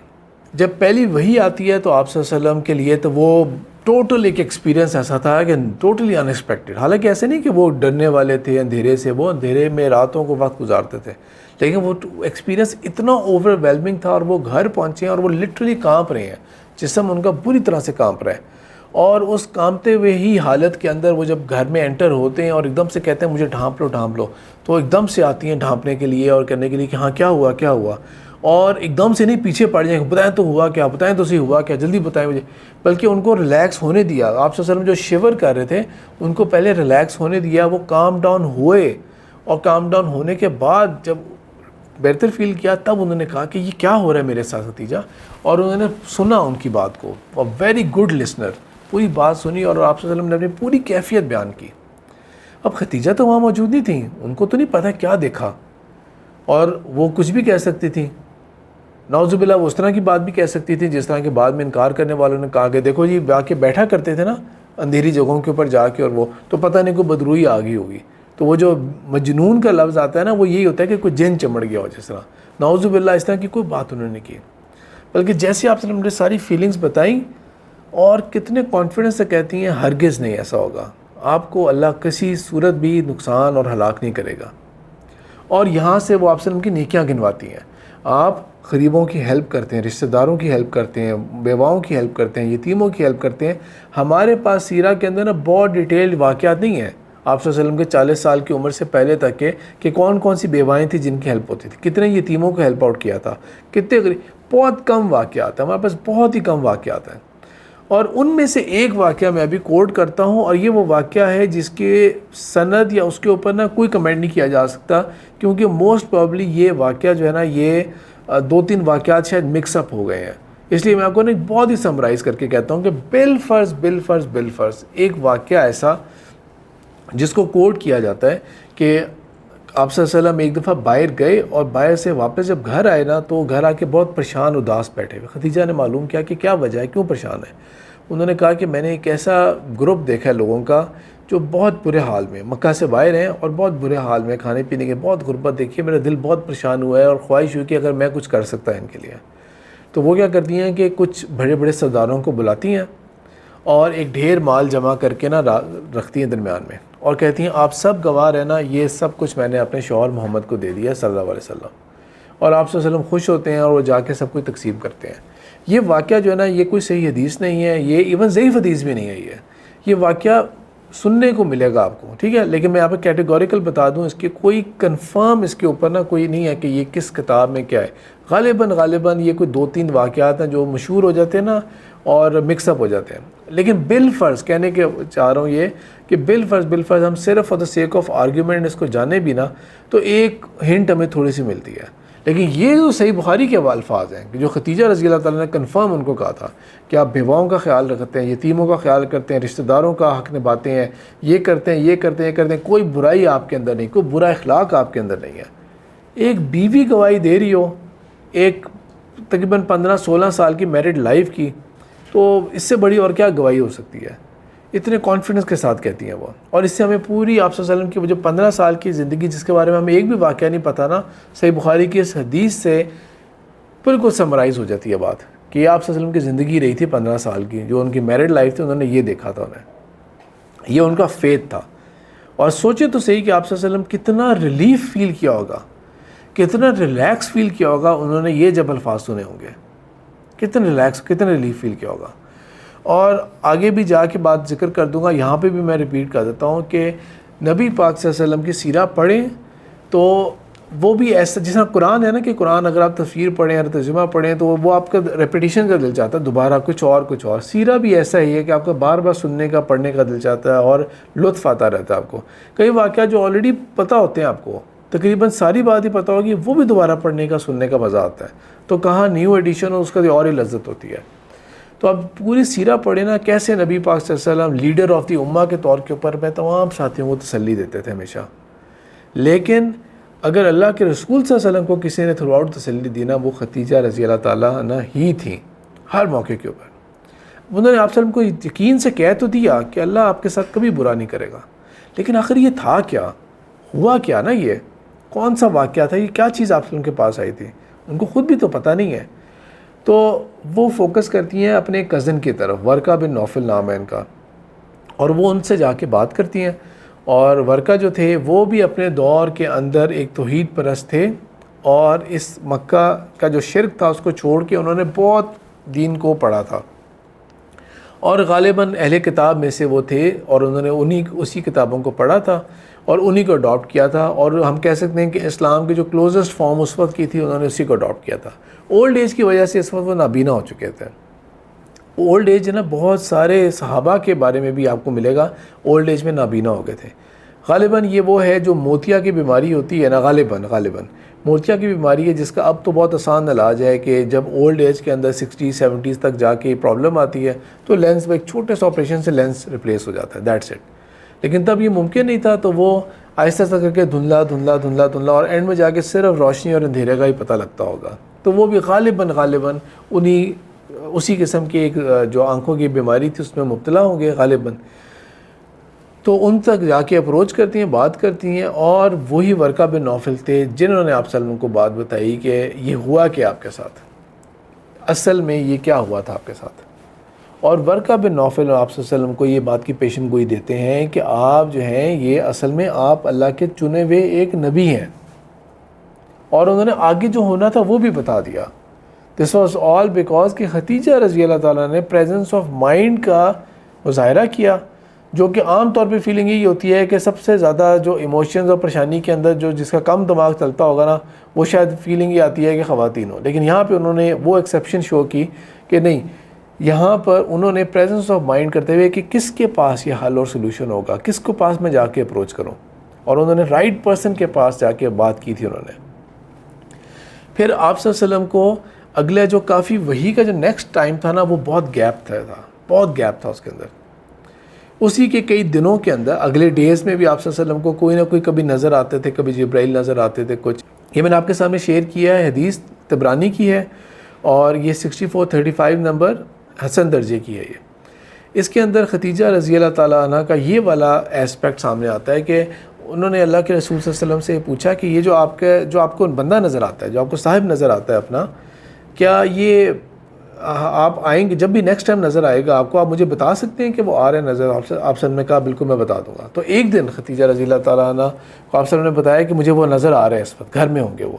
جب پہلی وحی آتی ہے تو آپ صلی اللہ علیہ وسلم کے لیے تو وہ ٹوٹل ایک ایکسپیرینس ایسا تھا کہ ٹوٹلی ان ایکسپیکٹڈ، حالانکہ ایسے نہیں کہ وہ ڈرنے والے تھے اندھیرے سے، وہ اندھیرے میں راتوں کو وقت گزارتے تھے، لیکن وہ ایکسپیرینس اتنا اوور ویلمنگ تھا، اور وہ گھر پہنچے ہیں اور وہ لٹرلی کانپ رہے ہیں، جسم ان کا بری طرح سے کانپ رہا ہے، اور اس کانپتے ہوئے ہی حالت کے اندر وہ جب گھر میں انٹر ہوتے ہیں اور ایک دم سے کہتے ہیں مجھے ڈھانپ لو، تو ایک دم سے آتی ہیں ڈھانپنے کے لیے اور کرنے کے لیے کہ ہاں کیا ہوا، اور ایک دم سے نہیں پیچھے پڑ جائیں، بتائیں تو ہوا کیا، بتائیں تو صحیح ہوا کیا، جلدی بتائیں مجھے، بلکہ ان کو ریلیکس ہونے دیا۔ آپ صلی اللہ علیہ وسلم جو شیور کر رہے تھے ان کو پہلے ریلیکس ہونے دیا، وہ کام ڈاؤن ہوئے، اور کام ڈاؤن ہونے کے بعد جب بہتر فیل کیا تب انہوں نے کہا کہ یہ کیا ہو رہا ہے میرے ساتھ ختیجہ، اور انہوں نے سنا ان کی بات کو، اور ویری گڈ لسنر، پوری بات سنی، اور آپ صلی اللہ علیہ وسلم نے اپنی پوری کیفیت بیان کی۔ اب ختیجہ تو وہاں موجود نہیں تھیں، ان کو تو نہیں پتہ کیا دیکھا، اور وہ کچھ بھی کہہ سکتی تھیں، نعوذ باللہ وہ اس طرح کی بات بھی کہہ سکتی تھی جس طرح کے بعد میں انکار کرنے والوں نے کہا کہ دیکھو جی آ کے بیٹھا کرتے تھے نا اندھیری جگہوں کے اوپر جا کے، اور وہ تو پتہ نہیں کوئی بدروئی آ گئی ہوگی، تو وہ جو مجنون کا لفظ آتا ہے نا، وہ یہی ہوتا ہے کہ کوئی جن چمڑ گیا ہو، جس طرح نعوذ باللہ اس طرح کی کوئی بات انہوں نے کی، بلکہ جیسے آپ نے ساری فیلنگز بتائیں اور کتنے کانفیڈنس سے کہتی ہیں ہرگز نہیں ایسا ہوگا، آپ کو اللہ کسی صورت بھی نقصان اور ہلاک نہیں کرے گا۔ اور یہاں سے وہ آپ سے ان کی نیکیاں گنواتی ہیں، آپ غریبوں کی ہیلپ کرتے ہیں، رشتہ داروں کی ہیلپ کرتے ہیں، بیواؤں کی ہیلپ کرتے ہیں، یتیموں کی ہیلپ کرتے ہیں۔ ہمارے پاس سیرہ کے اندر نا بہت ڈیٹیلڈ واقعات نہیں ہیں آپ صلی اللہ علیہ وسلم کے 40 سال کی عمر سے پہلے تک کے کہ کون کون سی بیوائیں تھیں جن کی ہیلپ ہوتی تھی، کتنے یتیموں کو ہیلپ آؤٹ کیا تھا، کتنے غریب، بہت کم واقعات ہیں ہمارے پاس، بہت ہی کم واقعات ہیں۔ اور ان میں سے ایک واقعہ میں ابھی کوٹ کرتا ہوں، اور یہ وہ واقعہ ہے جس کے سند یا اس کے اوپر نا کوئی کمنٹ نہیں کیا جا سکتا، کیونکہ موسٹ پرابلی یہ واقعہ جو ہے نا یہ 2-3 واقعات شاید مکس اپ ہو گئے ہیں، اس لیے میں آپ کو نا بہت ہی سمرائز کر کے کہتا ہوں کہ بالفرض ایک واقعہ ایسا جس کو کوٹ کیا جاتا ہے کہ آپ صلی اللہ علیہ وسلم ایک دفعہ باہر گئے اور باہر سے واپس جب گھر آئے نا تو گھر آ کے بہت پریشان اداس بیٹھے ہوئے. خدیجہ نے معلوم کیا کہ کیا وجہ ہے، کیوں پریشان ہے. انہوں نے کہا کہ میں نے ایک ایسا گروپ دیکھا ہے لوگوں کا جو بہت برے حال میں مکہ سے باہر ہیں اور بہت برے حال میں، کھانے پینے کے بہت غربت دیکھی ہے، میرا دل بہت پریشان ہوا ہے اور خواہش ہوئی کہ اگر میں کچھ کر سکتا ہے ان کے لیے. تو وہ کیا کرتی ہیں کہ کچھ بڑے بڑے سرداروں کو بلاتی ہیں اور ایک ڈھیر مال جمع کر کے نا رکھتی ہیں درمیان میں، اور کہتی ہیں آپ سب گواہ رہنا، یہ سب کچھ میں نے اپنے شوہر محمد کو دے دیا صلی اللہ علیہ وسلم. اور آپ صلی اللہ علیہ وسلم خوش ہوتے ہیں اور وہ جا کے سب کچھ تقسیم کرتے ہیں. یہ واقعہ جو ہے نا یہ کوئی صحیح حدیث نہیں ہے، یہ ایون ضعیف حدیث بھی نہیں ہے. یہ واقعہ سننے کو ملے گا آپ کو، ٹھیک ہے، لیکن میں آپ کو کیٹیگوریکل بتا دوں، اس کے کوئی کنفرم اس کے اوپر نا کوئی نہیں ہے کہ یہ کس کتاب میں کیا ہے. غالباً یہ کوئی 2-3 واقعات ہیں جو مشہور ہو جاتے ہیں نا اور مکس اپ ہو جاتے ہیں. لیکن بالفرض کہنے کے چاہ رہا ہوں یہ کہ بالفرض ہم صرف for the sake of argument اس کو جانے بھی نا تو ایک ہنٹ ہمیں تھوڑی سی ملتی ہے. لیکن یہ جو صحیح بخاری کے الفاظ ہیں کہ جو خدیجہ رضی اللہ تعالیٰ نے کنفرم ان کو کہا تھا کہ آپ بیواؤں کا خیال رکھتے ہیں، یتیموں کا خیال کرتے ہیں، رشتہ داروں کا حق نبھاتے ہیں، یہ کرتے ہیں، کوئی برائی آپ کے اندر نہیں، کوئی برا اخلاق آپ کے اندر نہیں ہے. ایک بیوی گواہی دے رہی ہو ایک تقریباً 15-16 سال کی میرڈ لائف کی، تو اس سے بڑی اور کیا گواہی ہو سکتی ہے. اتنے کانفیڈنس کے ساتھ کہتی ہیں وہ، اور اس سے ہمیں پوری آپ صلی اللہ علیہ وسلم کی وہ جو 15 سال کی زندگی جس کے بارے میں ہمیں ایک بھی واقعہ نہیں پتہ نا، صحیح بخاری کی اس حدیث سے بالکل سمرائز ہو جاتی ہے بات کہ یہ آپ صلی اللہ علیہ وسلم کی زندگی رہی تھی 15 سال کی، جو ان کی میرڈ لائف تھی، انہوں نے یہ دیکھا تھا، یہ ان کا فیتھ تھا. اور سوچے تو صحیح کہ آپ صلی اللہ علیہ وسلم کتنا ریلیف فیل کیا ہوگا، کتنا ریلیکس فیل کیا ہوگا انہوں نے یہ جب الفاظ سنے ہوں گے، کتنا ریلیف فیل کیا ہوگا. اور آگے بھی جا کے بات ذکر کر دوں گا، یہاں پہ بھی میں ریپیٹ کر دیتا ہوں کہ نبی پاک صلی اللہ علیہ وسلم کی سیرہ پڑھیں تو وہ بھی ایسا جس طرح قرآن ہے نا کہ قرآن اگر آپ تفسیر پڑھیں اور ترجمہ پڑھیں تو وہ آپ کا ریپیٹیشن کا دل چاہتا ہے، دوبارہ کچھ اور. سیرہ بھی ایسا ہی ہے کہ آپ کا بار بار سننے کا پڑھنے کا دل چاہتا ہے اور لطف آتا رہتا ہے آپ کو. کئی واقعات جو آلریڈی پتہ ہوتے ہیں آپ کو، تقریباً ساری بات ہی پتہ ہوگی، وہ بھی دوبارہ پڑھنے کا سننے کا مزہ آتا ہے. تو کہاں نیو ایڈیشن ہو، اس کا اور ہی لذت ہوتی ہے. تو اب پوری سیرہ پڑھیں نا کیسے نبی پاک صلی اللہ علیہ وسلم لیڈر آف دی امہ کے طور کے اوپر میں تمام ساتھیوں کو تسلی دیتے تھے ہمیشہ. لیکن اگر اللہ کے رسول صلی اللہ علیہ وسلم کو کسی نے تھرو آؤٹ تسلی دی نا، وہ خدیجہ رضی اللہ تعالیٰ عنہ ہی تھیں ہر موقع کے اوپر. انہوں نے آپ صلی اللہ علیہ وسلم کو یقین سے کہہ تو دیا کہ اللہ آپ کے ساتھ کبھی برا نہیں کرے گا، لیکن آخر یہ تھا کیا، ہوا کیا نا، یہ کون سا واقعہ تھا، یہ کیا چیز آپ صلی اللہ علیہ وسلم کے پاس آئی تھی، ان کو خود بھی تو پتہ نہیں ہے. تو وہ فوکس کرتی ہیں اپنے کزن کی طرف، ورقہ بن نوفل نام ہے ان کا، اور وہ ان سے جا کے بات کرتی ہیں. اور ورقہ جو تھے وہ بھی اپنے دور کے اندر ایک توحید پرست تھے، اور اس مکہ کا جو شرک تھا اس کو چھوڑ کے انہوں نے بہت دین کو پڑھا تھا، اور غالباً اہل کتاب میں سے وہ تھے، اور انہوں نے اسی کتابوں کو پڑھا تھا اور انہی کو اڈاپٹ کیا تھا. اور ہم کہہ سکتے ہیں کہ اسلام کی جو کلوزسٹ فارم اس وقت کی تھی انہوں نے اسی کو اڈاپٹ کیا تھا. اولڈ ایج کی وجہ سے اس وقت وہ نابینا ہو چکے تھے. اولڈ ایج نا بہت سارے صحابہ کے بارے میں بھی آپ کو ملے گا اولڈ ایج میں نابینا ہو گئے تھے. غالباً یہ وہ ہے جو موتیا کی بیماری ہوتی ہے نا، غالباً موتیا کی بیماری ہے جس کا اب تو بہت آسان علاج ہے کہ جب اولڈ ایج کے اندر 60-70 تک جا کے پرابلم آتی ہے تو لینس میں ایک چھوٹے سے آپریشن سے لینس ریپلیس ہو جاتا ہے، دیٹس اٹ. لیکن تب یہ ممکن نہیں تھا، تو وہ آہستہ آہستہ کر کے دھندلا اور اینڈ میں جا کے صرف روشنی اور اندھیرے کا ہی پتہ لگتا ہوگا. تو وہ بھی غالباً اسی قسم کی ایک جو آنکھوں کی بیماری تھی اس میں مبتلا ہوں گے غالباً. تو ان تک جا کے اپروچ کرتی ہیں، بات کرتی ہیں، اور وہی ورقہ بن نوفل تھے جنہوں نے آپ صلی اللہ علیہ وسلم کو بات بتائی کہ یہ ہوا کہ آپ کے ساتھ اصل میں یہ کیا ہوا تھا آپ کے ساتھ. اور ورقہ بن نوفل اور آپ صلی اللہ علیہ وسلم کو یہ بات کی پیشن گوئی دیتے ہیں کہ آپ جو ہیں یہ اصل میں آپ اللہ کے چنے ہوئے ایک نبی ہیں، اور انہوں نے آگے جو ہونا تھا وہ بھی بتا دیا. دس واز آل بیکاز کہ خدیجہ رضی اللہ تعالیٰ نے پریزنس آف مائنڈ کا مظاہرہ کیا، جو کہ عام طور پہ فیلنگ یہی ہوتی ہے کہ سب سے زیادہ جو ایموشنز اور پریشانی کے اندر جو جس کا کم دماغ چلتا ہوگا نا، وہ شاید فیلنگ یہ آتی ہے کہ خواتین ہو. لیکن یہاں پہ انہوں نے وہ ایکسیپشن شو کی کہ نہیں، یہاں پر انہوں نے پریزنس آف مائنڈ کرتے ہوئے کہ کس کے پاس یہ حل اور سلوشن ہوگا، کس کو پاس میں جا کے اپروچ کروں، اور انہوں نے رائٹ پرسن کے پاس جا کے بات کی تھی انہوں نے۔ پھر آپ صلی اللہ علیہ وسلم کو اگلے جو کافی وحی کا جو نیکسٹ ٹائم تھا نا، وہ بہت گیپ تھا بہت گیپ تھا اس کے اندر۔ اسی کے کئی دنوں کے اندر اگلے ڈیز میں بھی آپ صلی اللہ علیہ وسلم کو کوئی نہ کوئی کبھی نظر آتے تھے، کبھی جبرائیل نظر آتے تھے کچھ۔ یہ میں نے آپ کے سامنے شیئر کیا ہے، حدیث طبرانی کی ہے، اور یہ 6435 نمبر حسن درجے کی ہے۔ یہ اس کے اندر ختیجہ رضی اللہ تعالیٰ عنہ کا یہ والا ایسپیکٹ سامنے آتا ہے کہ انہوں نے اللہ کے رسول صلی اللہ علیہ وسلم سے پوچھا کہ یہ جو آپ کو بندہ نظر آتا ہے، جو آپ کو صاحب نظر آتا ہے اپنا، کیا یہ آپ آئیں گے جب بھی نیکسٹ ٹائم نظر آئے گا آپ کو، آپ مجھے بتا سکتے ہیں کہ وہ آ رہے ہیں نظر؟ آپ نے کہا بالکل میں بتا دوں گا۔ تو ایک دن ختیجہ رضی اللہ تعالیٰ عنہ کو آپ نے بتایا کہ مجھے وہ نظر آ رہے ہیں، اس وقت گھر میں ہوں گے وہ۔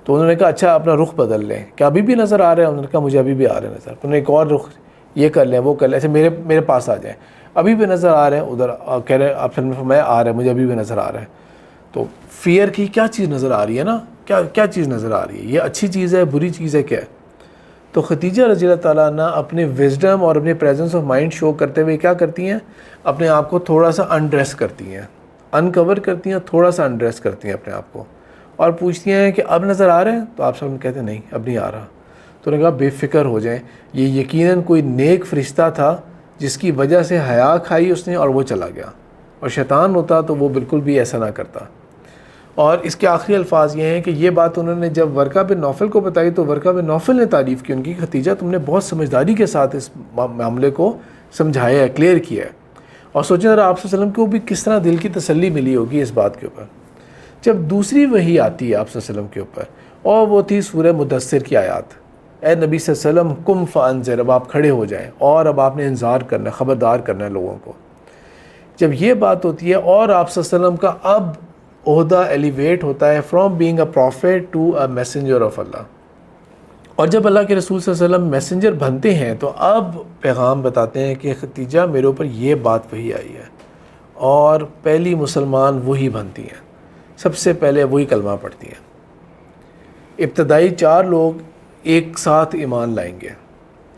تو انہوں نے کہا اچھا اپنا رخ بدل لیں، کیا ابھی بھی نظر آ رہے ہیں؟ انہوں نے کہا مجھے ابھی بھی آ رہے ہیں نظر۔ انہوں نے ایک اور رخ یہ کر لیں وہ کر لیں، ایسے میرے پاس آ جائیں، ابھی بھی نظر آ رہے ہیں ادھر، کہہ رہے آپ نے فرمایا آ رہے ہیں، مجھے ابھی بھی نظر آ رہے ہیں۔ تو فیئر کی کیا چیز نظر آ رہی ہے نا، کیا چیز نظر آ رہی ہے، یہ اچھی چیز ہے بری چیز ہے کیا ہے؟ تو ختیجہ رضی اللہ تعالیٰ عنہ اپنے وزڈم اور اپنے پریزنس آف مائنڈ شو کرتے ہوئے کیا کرتی ہیں؟ اپنے آپ کو تھوڑا سا انڈریس کرتی ہیں، انکور کرتی ہیں، تھوڑا سا انڈریس کرتی ہیں اپنے آپ کو، اور پوچھتی ہیں کہ اب نظر آ رہے ہیں؟ تو آپ سب کہتے ہیں نہیں اب نہیں آ رہا۔ تو انہوں نے کہا بے فکر ہو جائیں، یہ یقیناً کوئی نیک فرشتہ تھا جس کی وجہ سے حیا کھائی اس نے اور وہ چلا گیا، اور شیطان ہوتا تو وہ بالکل بھی ایسا نہ کرتا۔ اور اس کے آخری الفاظ یہ ہیں کہ یہ بات انہوں نے جب ورقہ بن نوفل کو بتائی تو ورقہ بن نوفل نے تعریف کی ان کی، ختیجہ تم نے بہت سمجھداری کے ساتھ اس معاملے کو سمجھایا ہے، کلیئر کیا ہے۔ اور سوچیں ذرا آپ صلی اللہ علیہ وسلم کو بھی کس طرح دل کی تسلی ملی ہوگی اس بات کے اوپر۔ جب دوسری وحی آتی ہے آپ صلی اللہ علیہ وسلم کے اوپر، اور وہ تھی سورہ مدثر کی آیات، اے نبی صلی اللہ علیہ وسلم قم فانذر، اب آپ کھڑے ہو جائیں اور اب آپ نے انذار کرنا ہے، خبردار کرنا ہے لوگوں کو۔ جب یہ بات ہوتی ہے اور آپ صلی اللہ علیہ وسلم کا اب عہدہ ایلیویٹ ہوتا ہے from being a prophet to a messenger of Allah, اور جب اللہ کے رسول صلی اللہ علیہ وسلم میسنجر بنتے ہیں تو اب پیغام بتاتے ہیں کہ ختیجہ میرے اوپر یہ بات وہی آئی ہے، اور پہلی مسلمان وہی بنتی ہیں، سب سے پہلے وہی کلمہ پڑھتی ہیں۔ ابتدائی 4 لوگ ایک ساتھ ایمان لائیں گے،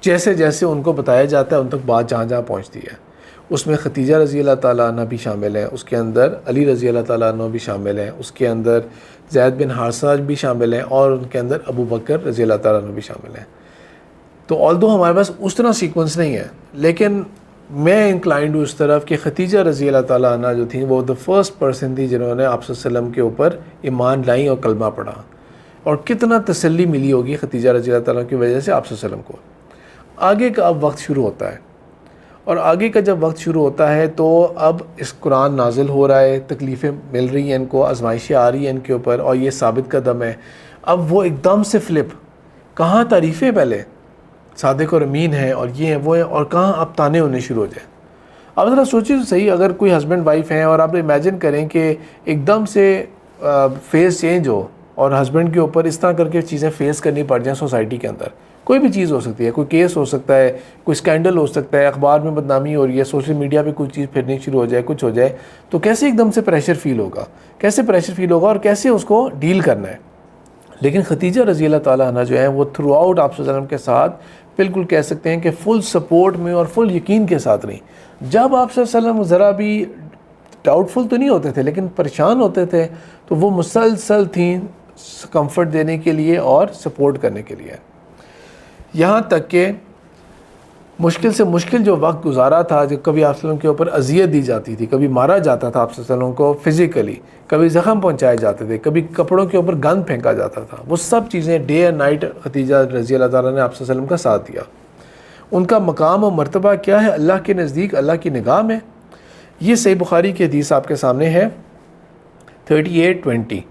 جیسے جیسے ان کو بتایا جاتا ہے ان تک بات جہاں جہاں پہنچتی ہے۔ اس میں ختیجہ رضی اللہ تعالیٰ عنہ بھی شامل ہیں، اس کے اندر علی رضی اللہ تعالیٰ عنہ بھی شامل ہیں، اس کے اندر زید بن حارثہ بھی شامل ہیں، اور ان کے اندر ابو بکر رضی اللہ تعالیٰ عنہ بھی شامل ہیں۔ تو آلدو ہمارے پاس اس طرح سیکوینس نہیں ہے، لیکن میں انکلائنڈ ہوں اس طرف کہ ختیجہ رضی اللہ تعالیٰ عنہ جو تھیں وہ فرسٹ پرسن تھی جنہوں نے آپ صلی اللہ علیہ وسلم کے اوپر ایمان لائیں اور کلمہ پڑھا، اور کتنا تسلی ملی ہوگی ختیجہ رضی اللہ تعالیٰ کی وجہ سے آپ صلی اللہ علیہ وسلم کو۔ آگے کا اب وقت شروع ہوتا ہے، اور آگے کا جب وقت شروع ہوتا ہے تو اب اس قرآن نازل ہو رہا ہے، تکلیفیں مل رہی ہیں ان کو، آزمائشیں آ رہی ہیں ان کے اوپر، اور یہ ثابت قدم ہے۔ اب وہ ایک دم سے فلپ، کہاں تعریفیں پہلے صادق اور امین ہیں اور یہ ہیں وہ ہیں، اور کہاں اب تانے ہونے شروع ہو جائیں۔ اب ذرا سوچیں تو صحیح، اگر کوئی ہسبینڈ وائف ہیں اور آپ امیجن کریں کہ ایک دم سے فیس چینج ہو اور ہسبینڈ کے اوپر اس طرح کر کے چیزیں فیس کرنی پڑ جائیں سوسائٹی کے اندر، کوئی بھی چیز ہو سکتی ہے، کوئی کیس ہو سکتا ہے، کوئی سکینڈل ہو سکتا ہے، اخبار میں بدنامی ہو رہی ہے، سوشل میڈیا پہ کوئی چیز پھرنی شروع ہو جائے، کچھ ہو جائے، تو کیسے ایک دم سے پریشر فیل ہوگا، کیسے پریشر فیل ہوگا اور کیسے اس کو ڈیل کرنا ہے۔ لیکن ختیجہ رضی اللہ تعالیٰ عنہ جو ہیں وہ تھرو آؤٹ آپ صلی اللہ علیہ وسلم کے ساتھ بالکل کہہ سکتے ہیں کہ فل سپورٹ میں اور فل یقین کے ساتھ رہیں۔ جب آپ صلی اللہ علیہ وسلم ذرا بھی ڈاؤٹ فل تو نہیں ہوتے تھے لیکن پریشان ہوتے تھے، تو وہ مسلسل تھیں کمفرٹ دینے کے لیے اور سپورٹ کرنے کے لیے، یہاں تک کہ مشکل سے مشکل جو وقت گزارا تھا، جب کبھی آپ صلی اللہ علیہ وسلم کے اوپر اذیت دی جاتی تھی، کبھی مارا جاتا تھا آپ صلی اللہ علیہ وسلم کو فزیکلی، کبھی زخم پہنچائے جاتے تھے، کبھی کپڑوں کے اوپر گند پھینکا جاتا تھا، وہ سب چیزیں ڈے اینڈ نائٹ ختیجہ رضی اللہ تعالیٰ نے آپ صلی اللہ علیہ وسلم کا ساتھ دیا۔ ان کا مقام و مرتبہ کیا ہے اللہ کے نزدیک، اللہ کی نگاہ میں؟ یہ صحیح بخاری کی حدیث آپ کے سامنے ہے 3820،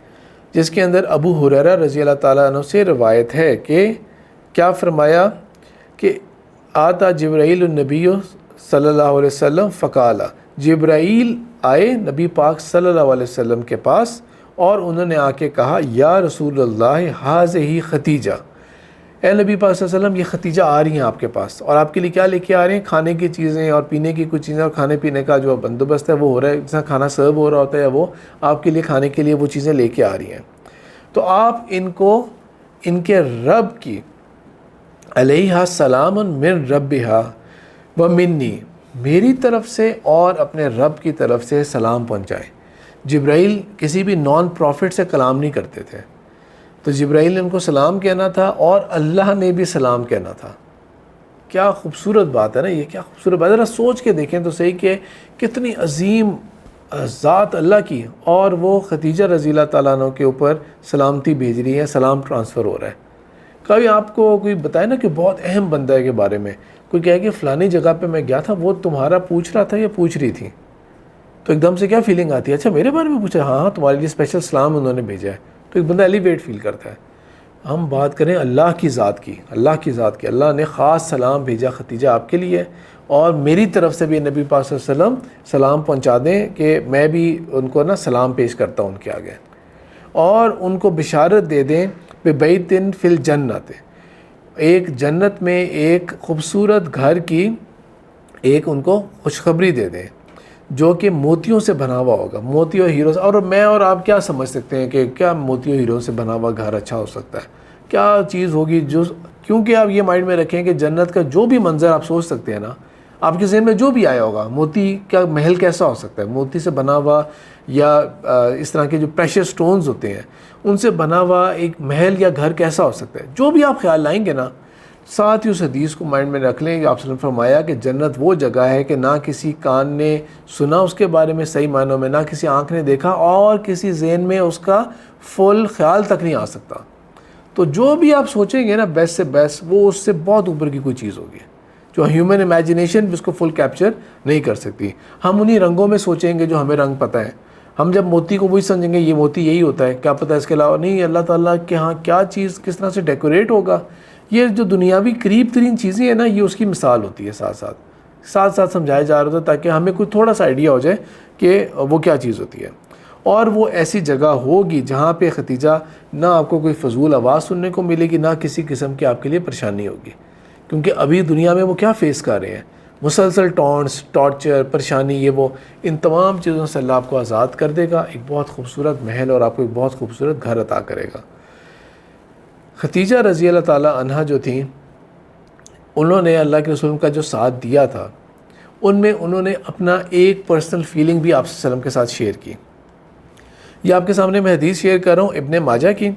جس کے اندر ابو ہریرہ رضی اللہ تعالیٰ عنہ سے روایت ہے کہ کیا فرمایا کہ آتا جبرائیل النبی صلی اللہ علیہ وسلم فقال، جبرائیل آئے نبی پاک صلی اللہ علیہ وسلم کے پاس اور انہوں نے آ کے کہا یا رسول اللہ ہذہ ختیجہ، اے نبی پاک صلی اللہ علیہ وسلم یہ ختیجہ آ رہی ہیں آپ کے پاس، اور آپ کے لیے کیا لے کے آ رہے ہیں؟ کھانے کی چیزیں اور پینے کی کچھ چیزیں، اور کھانے پینے کا جو بندوبست ہے وہ ہو رہا ہے، جیسا کھانا سرو ہو رہا ہوتا ہے وہ آپ کے لیے کھانے کے لیے وہ چیزیں لے کے آ رہی ہیں۔ تو آپ ان کو ان کے رب کی علیہا سلام من ربہا و منی، میری طرف سے اور اپنے رب کی طرف سے سلام پہنچائے۔ جبرائیل کسی بھی نان پروفٹ سے کلام نہیں کرتے تھے، تو جبرائیل نے ان کو سلام کہنا تھا اور اللہ نے بھی سلام کہنا تھا۔ کیا خوبصورت بات ہے نا، یہ کیا خوبصورت بات ہے، ذرا سوچ کے دیکھیں تو صحیح کہ کتنی عظیم ذات اللہ کی، اور وہ خدیجہ رضی اللہ تعالیٰ عنہ کے اوپر سلامتی بھیج رہی ہے، سلام ٹرانسفر ہو رہا ہے۔ کبھی آپ کو کوئی بتائے نا کہ بہت اہم بندہ ہے کے بارے میں، کوئی کہے کہ فلانی جگہ پہ میں گیا تھا، وہ تمہارا پوچھ رہا تھا یا پوچھ رہی تھی، تو ایک دم سے کیا فیلنگ آتی ہے؟ اچھا میرے بارے میں پوچھا، ہاں تمہارے لیے اسپیشل سلام انہوں نے بھیجا ہے، تو ایک بندہ ایلیویٹ فیل کرتا ہے۔ ہم بات کریں اللہ کی ذات کی، اللہ کی ذات کی، اللہ نے خاص سلام بھیجا خدیجہ آپ کے لیے، اور میری طرف سے بھی نبی پاک صلی اللہ علیہ وسلم سلام پہنچا دیں کہ میں بھی ان کو نا سلام پیش کرتا ہوں ان کے آگے، اور ان کو بشارت دے دیں بِبَیْتٍ فِی الْجَنَّةِ، ایک جنت میں ایک خوبصورت گھر کی ایک ان کو خوشخبری دے دیں جو کہ موتیوں سے بنا ہوا ہوگا، موتی اور ہیرو سے۔ اور میں اور آپ کیا سمجھ سکتے ہیں کہ کیا موتی اور ہیرو سے بنا ہوا گھر اچھا ہو سکتا ہے؟ کیا چیز ہوگی جو، کیونکہ آپ یہ مائنڈ میں رکھیں کہ جنت کا جو بھی منظر آپ سوچ سکتے ہیں نا، آپ کے ذہن میں جو بھی آیا ہوگا، موتی کا محل کیسا ہو سکتا ہے، موتی سے بنا ہوا یا اس طرح کے جو پریشر سٹونز ہوتے ہیں ان سے بنا ہوا ایک محل یا گھر کیسا ہو سکتا ہے، جو بھی آپ خیال لائیں گے نا، ساتھ ہی اس حدیث کو مائنڈ میں رکھ لیں کہ آپ صلی اللہ علیہ وسلم فرمایا کہ جنت وہ جگہ ہے کہ نہ کسی کان نے سنا اس کے بارے میں صحیح معنوں میں، نہ کسی آنکھ نے دیکھا، اور کسی ذہن میں اس کا فل خیال تک نہیں آ سکتا۔ تو جو بھی آپ سوچیں گے نا بیسٹ سے بیسٹ، وہ اس سے بہت اوپر کی کوئی چیز ہوگی جو ہیومن امیجنیشن بھی اس کو فل کیپچر نہیں کر سکتی۔ ہم انہی رنگوں میں سوچیں گے جو ہمیں رنگ پتہ ہے، ہم جب موتی کو وہی سمجھیں گے یہ موتی یہی ہوتا ہے، کیا پتہ ہے اس کے علاوہ نہیں، اللہ تعالیٰ کے ہاں کیا چیز کس طرح سے ڈیکوریٹ ہوگا۔ یہ جو دنیاوی قریب ترین چیزیں ہیں نا، یہ اس کی مثال ہوتی ہے، ساتھ ساتھ سمجھایا جا رہا تھا تاکہ ہمیں کوئی تھوڑا سا آئیڈیا ہو جائے کہ وہ کیا چیز ہوتی ہے۔ اور وہ ایسی جگہ ہوگی جہاں پہ ختیجہ نہ آپ کو کوئی فضول آواز سننے کو ملے گی، نہ کسی قسم کی آپ کے لیے پریشانی ہوگی، کیونکہ ابھی دنیا میں وہ کیا فیس کر رہے ہیں، مسلسل ٹونٹس، ٹارچر، پریشانی، یہ وہ، ان تمام چیزوں سے اللہ آپ کو آزاد کر دے گا، ایک بہت خوبصورت محل اور آپ کو ایک بہت خوبصورت گھر عطا کرے گا۔ خدیجہ رضی اللہ تعالیٰ عنہا جو تھیں، انہوں نے اللہ کے رسول کا جو ساتھ دیا تھا، ان میں انہوں نے اپنا ایک پرسنل فیلنگ بھی آپ صلی اللہ علیہ وسلم کے ساتھ شیئر کی۔ یہ آپ کے سامنے میں حدیث شیئر کر رہا ہوں ابن ماجہ کی۔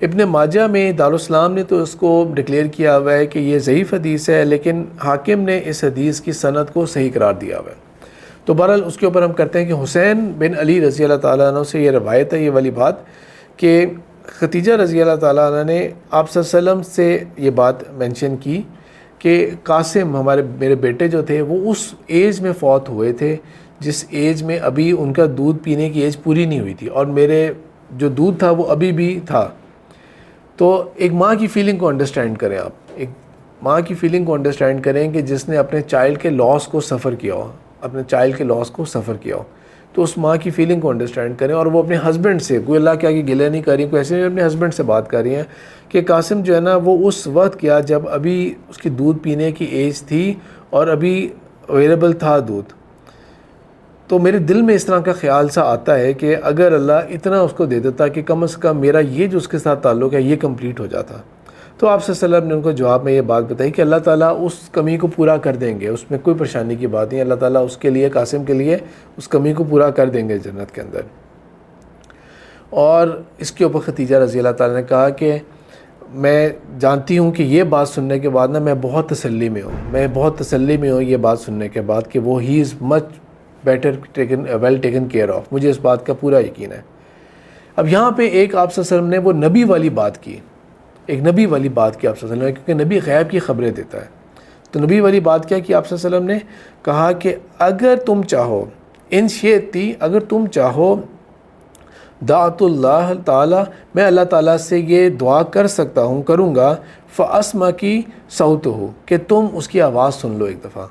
ابن ماجہ میں دارالاسلام نے تو اس کو ڈکلیئر کیا ہوا ہے کہ یہ ضعیف حدیث ہے، لیکن حاکم نے اس حدیث کی سند کو صحیح قرار دیا ہوا ہے۔ تو بہرحال اس کے اوپر ہم کرتے ہیں کہ حسین بن علی رضی اللہ تعالیٰ عنہ سے یہ روایت ہے، یہ والی بات، کہ خدیجہ رضی اللہ تعالیٰ عنہ نے آپ صلی اللہ علیہ وسلم سے یہ بات مینشن کی کہ قاسم میرے بیٹے جو تھے وہ اس ایج میں فوت ہوئے تھے جس ایج میں ابھی ان کا دودھ پینے کی ایج پوری نہیں ہوئی تھی، اور میرے جو دودھ تھا وہ ابھی بھی تھا۔ تو ایک ماں کی فیلنگ کو انڈرسٹینڈ کریں، آپ ایک ماں کی فیلنگ کو انڈرسٹینڈ کریں کہ جس نے اپنے چائلڈ کے لاس کو سفر کیا ہو، تو اس ماں کی فیلنگ کو انڈرسٹینڈ کریں۔ اور وہ اپنے ہسبینڈ سے، کوئی اللہ کے آگے گلہ نہیں کر رہی، کوئی ایسے نہیں، اپنے ہسبینڈ سے بات کر رہی ہیں کہ قاسم جو ہے نا وہ اس وقت کیا جب ابھی اس کی دودھ پینے کی ایج تھی اور ابھی اویلیبل تھا دودھ۔ تو میرے دل میں اس طرح کا خیال سا آتا ہے کہ اگر اللہ اتنا اس کو دے دیتا کہ کم از کم میرا یہ جو اس کے ساتھ تعلق ہے یہ کمپلیٹ ہو جاتا۔ تو آپ صلی اللہ علیہ وسلم نے ان کو جواب میں یہ بات بتائی کہ اللہ تعالیٰ اس کمی کو پورا کر دیں گے، اس میں کوئی پریشانی کی بات نہیں، اللہ تعالیٰ اس کے لیے، قاسم کے لیے اس کمی کو پورا کر دیں گے جنت کے اندر۔ اور اس کے اوپر خدیجہ رضی اللہ تعالیٰ نے کہا کہ میں جانتی ہوں کہ یہ بات سننے کے بعد نا میں بہت تسلی میں ہوں یہ بات سننے کے بعد کہ وہ he is much better well taken care of, مجھے اس بات کا پورا یقین ہے۔ اب یہاں پہ ایک آپ صلی اللہ علیہ وسلم نے وہ نبی والی بات کی، ایک نبی والی بات کی آپ صلی اللہ علیہ وسلم نے، کیونکہ نبی غیب کی خبریں دیتا ہے۔ تو نبی والی بات کیا کہ آپ صلی اللہ علیہ وسلم نے کہا کہ اگر تم چاہو، ان شئتی، اگر تم چاہو، دعت اللہ تعالیٰ، میں اللہ تعالیٰ سے یہ دعا کروں گا، فاسمعکی صوتہ، کہ تم اس کی آواز سن لو ایک دفعہ۔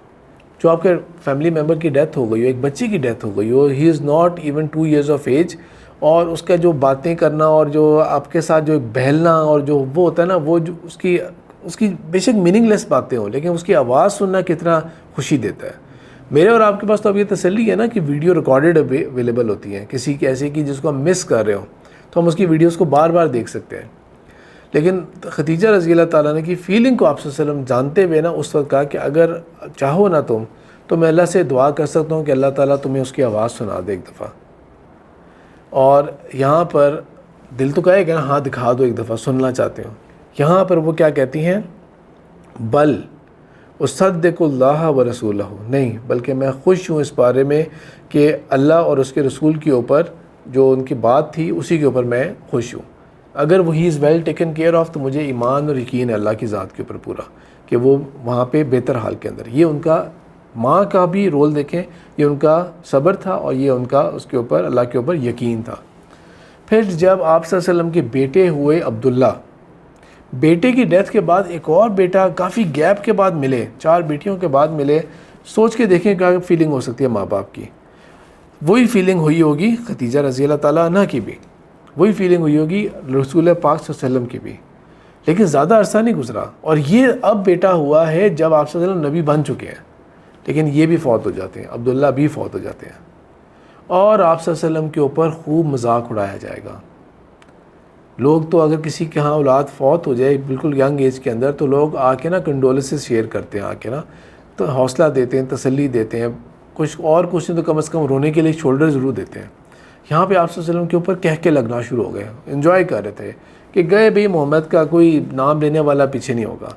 جو آپ کے فیملی ممبر کی ڈیتھ ہو گئی ہو، ایک بچے کی ڈیتھ ہو گئی ہو، he is not even 2 years of age, اور اس کا جو باتیں کرنا اور جو آپ کے ساتھ جو بہلنا اور جو وہ ہوتا ہے نا، وہ جو اس کی بے شک میننگ لیس باتیں ہوں، لیکن اس کی آواز سننا کتنا خوشی دیتا ہے۔ میرے اور آپ کے پاس تو اب یہ تسلی ہے نا کہ ویڈیو ریکارڈڈ اویلیبل ہوتی ہیں، کسی کی ایسے کی جس کو ہم مس کر رہے ہوں تو ہم اس کی ویڈیوز کو بار بار دیکھ سکتے ہیں۔ لیکن خدیجہ رضی اللہ تعالیٰ عنہ کی فیلنگ کو آپ صلی اللہ علیہ وسلم جانتے ہوئے نا اس وقت کہا کہ اگر چاہو نا تم تو میں اللہ سے دعا کر سکتا ہوں کہ اللہ تعالیٰ تمہیں اس کی آواز سنا دے ایک دفعہ. اور یہاں پر دل تو کہے گا نا ہاں دکھا دو ایک دفعہ سننا چاہتے ہو. یہاں پر وہ کیا کہتی ہیں؟ بل اصدق اللہ و رسولہ، نہیں بلکہ میں خوش ہوں اس بارے میں کہ اللہ اور اس کے رسول کے اوپر جو ان کی بات تھی اسی کے اوپر میں خوش ہوں. اگر وہ he is well taken care of تو مجھے ایمان اور یقین ہے اللہ کی ذات کے اوپر پورا کہ وہ وہاں پہ بہتر حال کے اندر. یہ ان کا ماں کا بھی رول دیکھیں، یہ ان کا صبر تھا اور یہ ان کا اس کے اوپر اللہ کے اوپر یقین تھا. پھر جب آپ صلی اللہ علیہ وسلم کے بیٹے ہوئے عبداللہ، بیٹے کی ڈیتھ کے بعد ایک اور بیٹا کافی گیپ کے بعد ملے، 4 بیٹیوں کے بعد ملے. سوچ کے دیکھیں کیا فیلنگ ہو سکتی ہے ماں باپ کی. وہی فیلنگ ہوئی ہوگی خدیجہ رضی اللہ تعالیٰ عنہ کی بھی، وہی فیلنگ ہوئی ہوگی رسول پاک صلی اللہ علیہ وسلم کی بھی. لیکن زیادہ عرصہ نہیں گزرا اور یہ اب بیٹا ہوا ہے جب آپ صلی اللہ علیہ وسلم نبی بن چکے ہیں، لیکن یہ بھی فوت ہو جاتے ہیں، عبداللہ بھی فوت ہو جاتے ہیں. اور آپ صلی اللہ علیہ وسلم کے اوپر خوب مذاق اڑایا جائے گا. لوگ تو اگر کسی کے ہاں اولاد فوت ہو جائے بالکل ینگ ایج کے اندر تو لوگ آ کے نا کنڈولیسز شیئر کرتے ہیں، آ کے نا تو حوصلہ دیتے ہیں، تسلی دیتے ہیں، کچھ نہیں تو کم از کم رونے کے لیے شولڈر ضرور دیتے ہیں. یہاں پہ آپ صلی اللہ علیہ وسلم کے اوپر کہہ کے لگنا شروع ہو گئے، انجوائے کر رہے تھے کہ گئے بھئی محمد کا کوئی نام لینے والا پیچھے نہیں ہوگا.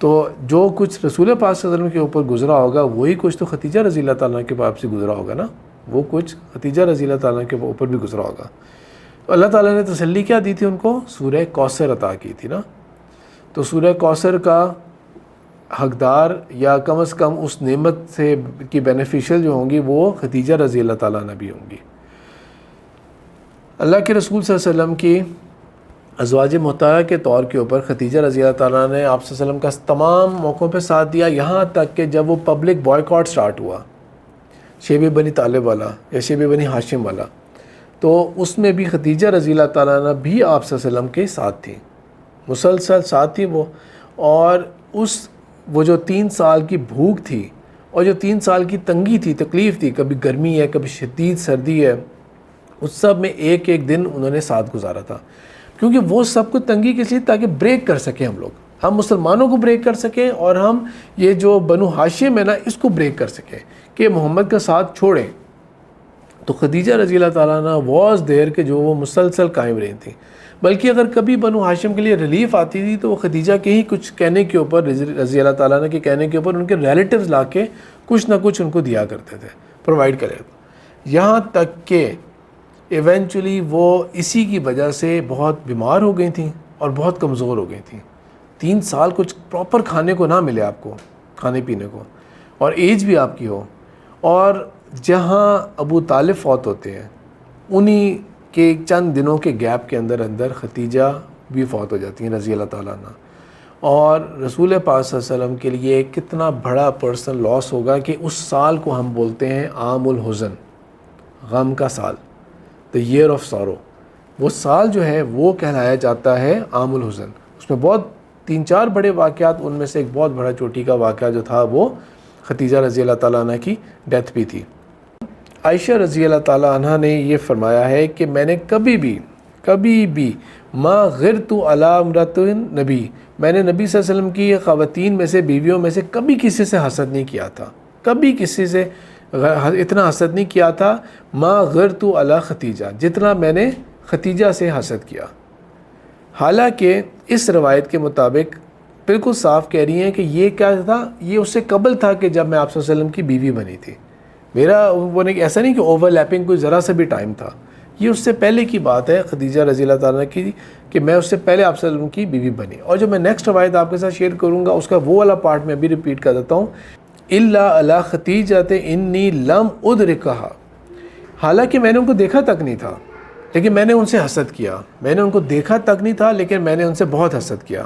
تو جو کچھ رسول پاک صلی اللہ علیہ وسلم کے اوپر گزرا ہوگا وہی کچھ تو خدیجہ رضی اللہ تعالیٰ کے باپ سے گزرا ہوگا نا، وہ کچھ خدیجہ رضی اللہ تعالیٰ کے اوپر بھی گزرا ہوگا. تو اللہ تعالیٰ نے تسلی کیا دی تھی ان کو؟ سورہ کوثر عطا کی تھی نا. تو سورہ کوثر کا حقدار یا کم از کم اس نعمت سے کی بینیفیشل جو ہوں گی وہ خدیجہ رضی اللہ تعالیٰ عنہ بھی ہوں گی. اللہ کے رسول صلی اللہ علیہ وسلم کی ازواج مطہرہ کے طور کے اوپر خدیجہ رضی اللہ تعالیٰ نے آپ صلی اللہ علیہ وسلم کا تمام موقعوں پہ ساتھ دیا، یہاں تک کہ جب وہ پبلک بوائیکاٹ سٹارٹ ہوا شیب بنی طالب والا یا شیب بنی ہاشم والا، تو اس میں بھی خدیجہ رضی اللہ تعالیٰ عنہ بھی آپ صلی اللہ علیہ وسلم کے ساتھ تھی، مسلسل ساتھ تھی وہ. اور وہ جو 3 سال کی بھوک تھی اور جو 3 سال کی تنگی تھی، تکلیف تھی، کبھی گرمی ہے کبھی شدید سردی ہے، اس سب میں ایک ایک دن انہوں نے ساتھ گزارا تھا. کیونکہ وہ سب کو تنگی کس لیے؟ تاکہ بریک کر سکیں ہم مسلمانوں کو بریک کر سکیں اور ہم یہ جو بنو ہاشم ہے نا اس کو بریک کر سکیں کہ محمد کا ساتھ چھوڑیں. تو خدیجہ رضی اللہ تعالیٰ عنہ واز دیر کہ جو وہ مسلسل قائم رہی تھیں. بلکہ اگر کبھی بنو ہاشم کے لیے ریلیف آتی تھی تو وہ خدیجہ کے ہی کچھ کہنے کے اوپر، رضی اللہ تعالیٰ عنہ کے کہنے کے اوپر ان کے ریلیٹیوز لا کے کچھ نہ کچھ ان کو دیا کرتے تھے، پرووائڈ کرے. یہاں تک کہ ایونچولی وہ اسی کی وجہ سے بہت بیمار ہو گئی تھیں اور بہت کمزور ہو گئی تھیں. 3 سال کچھ پراپر کھانے کو نہ ملے آپ کو، کھانے پینے کو، اور ایج بھی آپ کی ہو. اور جہاں ابو طالب فوت ہوتے ہیں انہی کے چند دنوں کے گیپ کے اندر خدیجہ بھی فوت ہو جاتی ہیں رضی اللہ تعالیٰ عنہ. اور رسول پاک صلی اللہ علیہ وسلم کے لیے کتنا بڑا پرسنل لاس ہوگا کہ اس سال کو ہم بولتے ہیں عام الحزن، غم کا سال، the year of sorrow. وہ سال جو ہے وہ کہلایا جاتا ہے عام الحزن. اس میں بہت 3-4 بڑے واقعات، ان میں سے ایک بہت بڑا چوٹی کا واقعہ جو تھا وہ خدیجہ رضی اللہ تعالیٰ عنہ کی ڈیتھ بھی تھی. عائشہ رضی اللہ تعالیٰ عنہ نے یہ فرمایا ہے کہ میں نے کبھی بھی ما غرت علی امرأۃ نبی، میں نے نبی صلی اللہ علیہ وسلم کی خواتین میں سے، بیویوں میں سے کبھی کسی سے حسد نہیں کیا تھا، کبھی کسی سے اتنا حسد نہیں کیا تھا ما غرت علی خدیجہ جتنا میں نے خدیجہ سے حسد کیا. حالانکہ اس روایت کے مطابق بالکل صاف کہہ رہی ہیں کہ یہ کیا تھا، یہ اس سے قبل تھا کہ جب میں آپ صلی اللہ علیہ وسلم کی بیوی بنی تھی. میرا وہ نہیں، ایسا نہیں کہ اوور لیپنگ کوئی ذرا سا بھی ٹائم تھا، یہ اس سے پہلے کی بات ہے خدیجہ رضی اللہ تعالیٰ کی کہ میں اس سے پہلے آپ صلی اللہ علیہ وسلم کی بیوی بنی. اور جو میں نیکسٹ روایت آپ کے ساتھ شیئر کروں گا اس کا وہ والا پارٹ میں ابھی ریپیٹ کر دیتا ہوں. الا علی خدیجۃ انی لم ادرکھا، حالانکہ میں نے ان کو دیکھا تک نہیں تھا لیکن میں نے ان سے حسد کیا. میں نے ان کو دیکھا تک نہیں تھا لیکن میں نے ان سے بہت حسد کیا.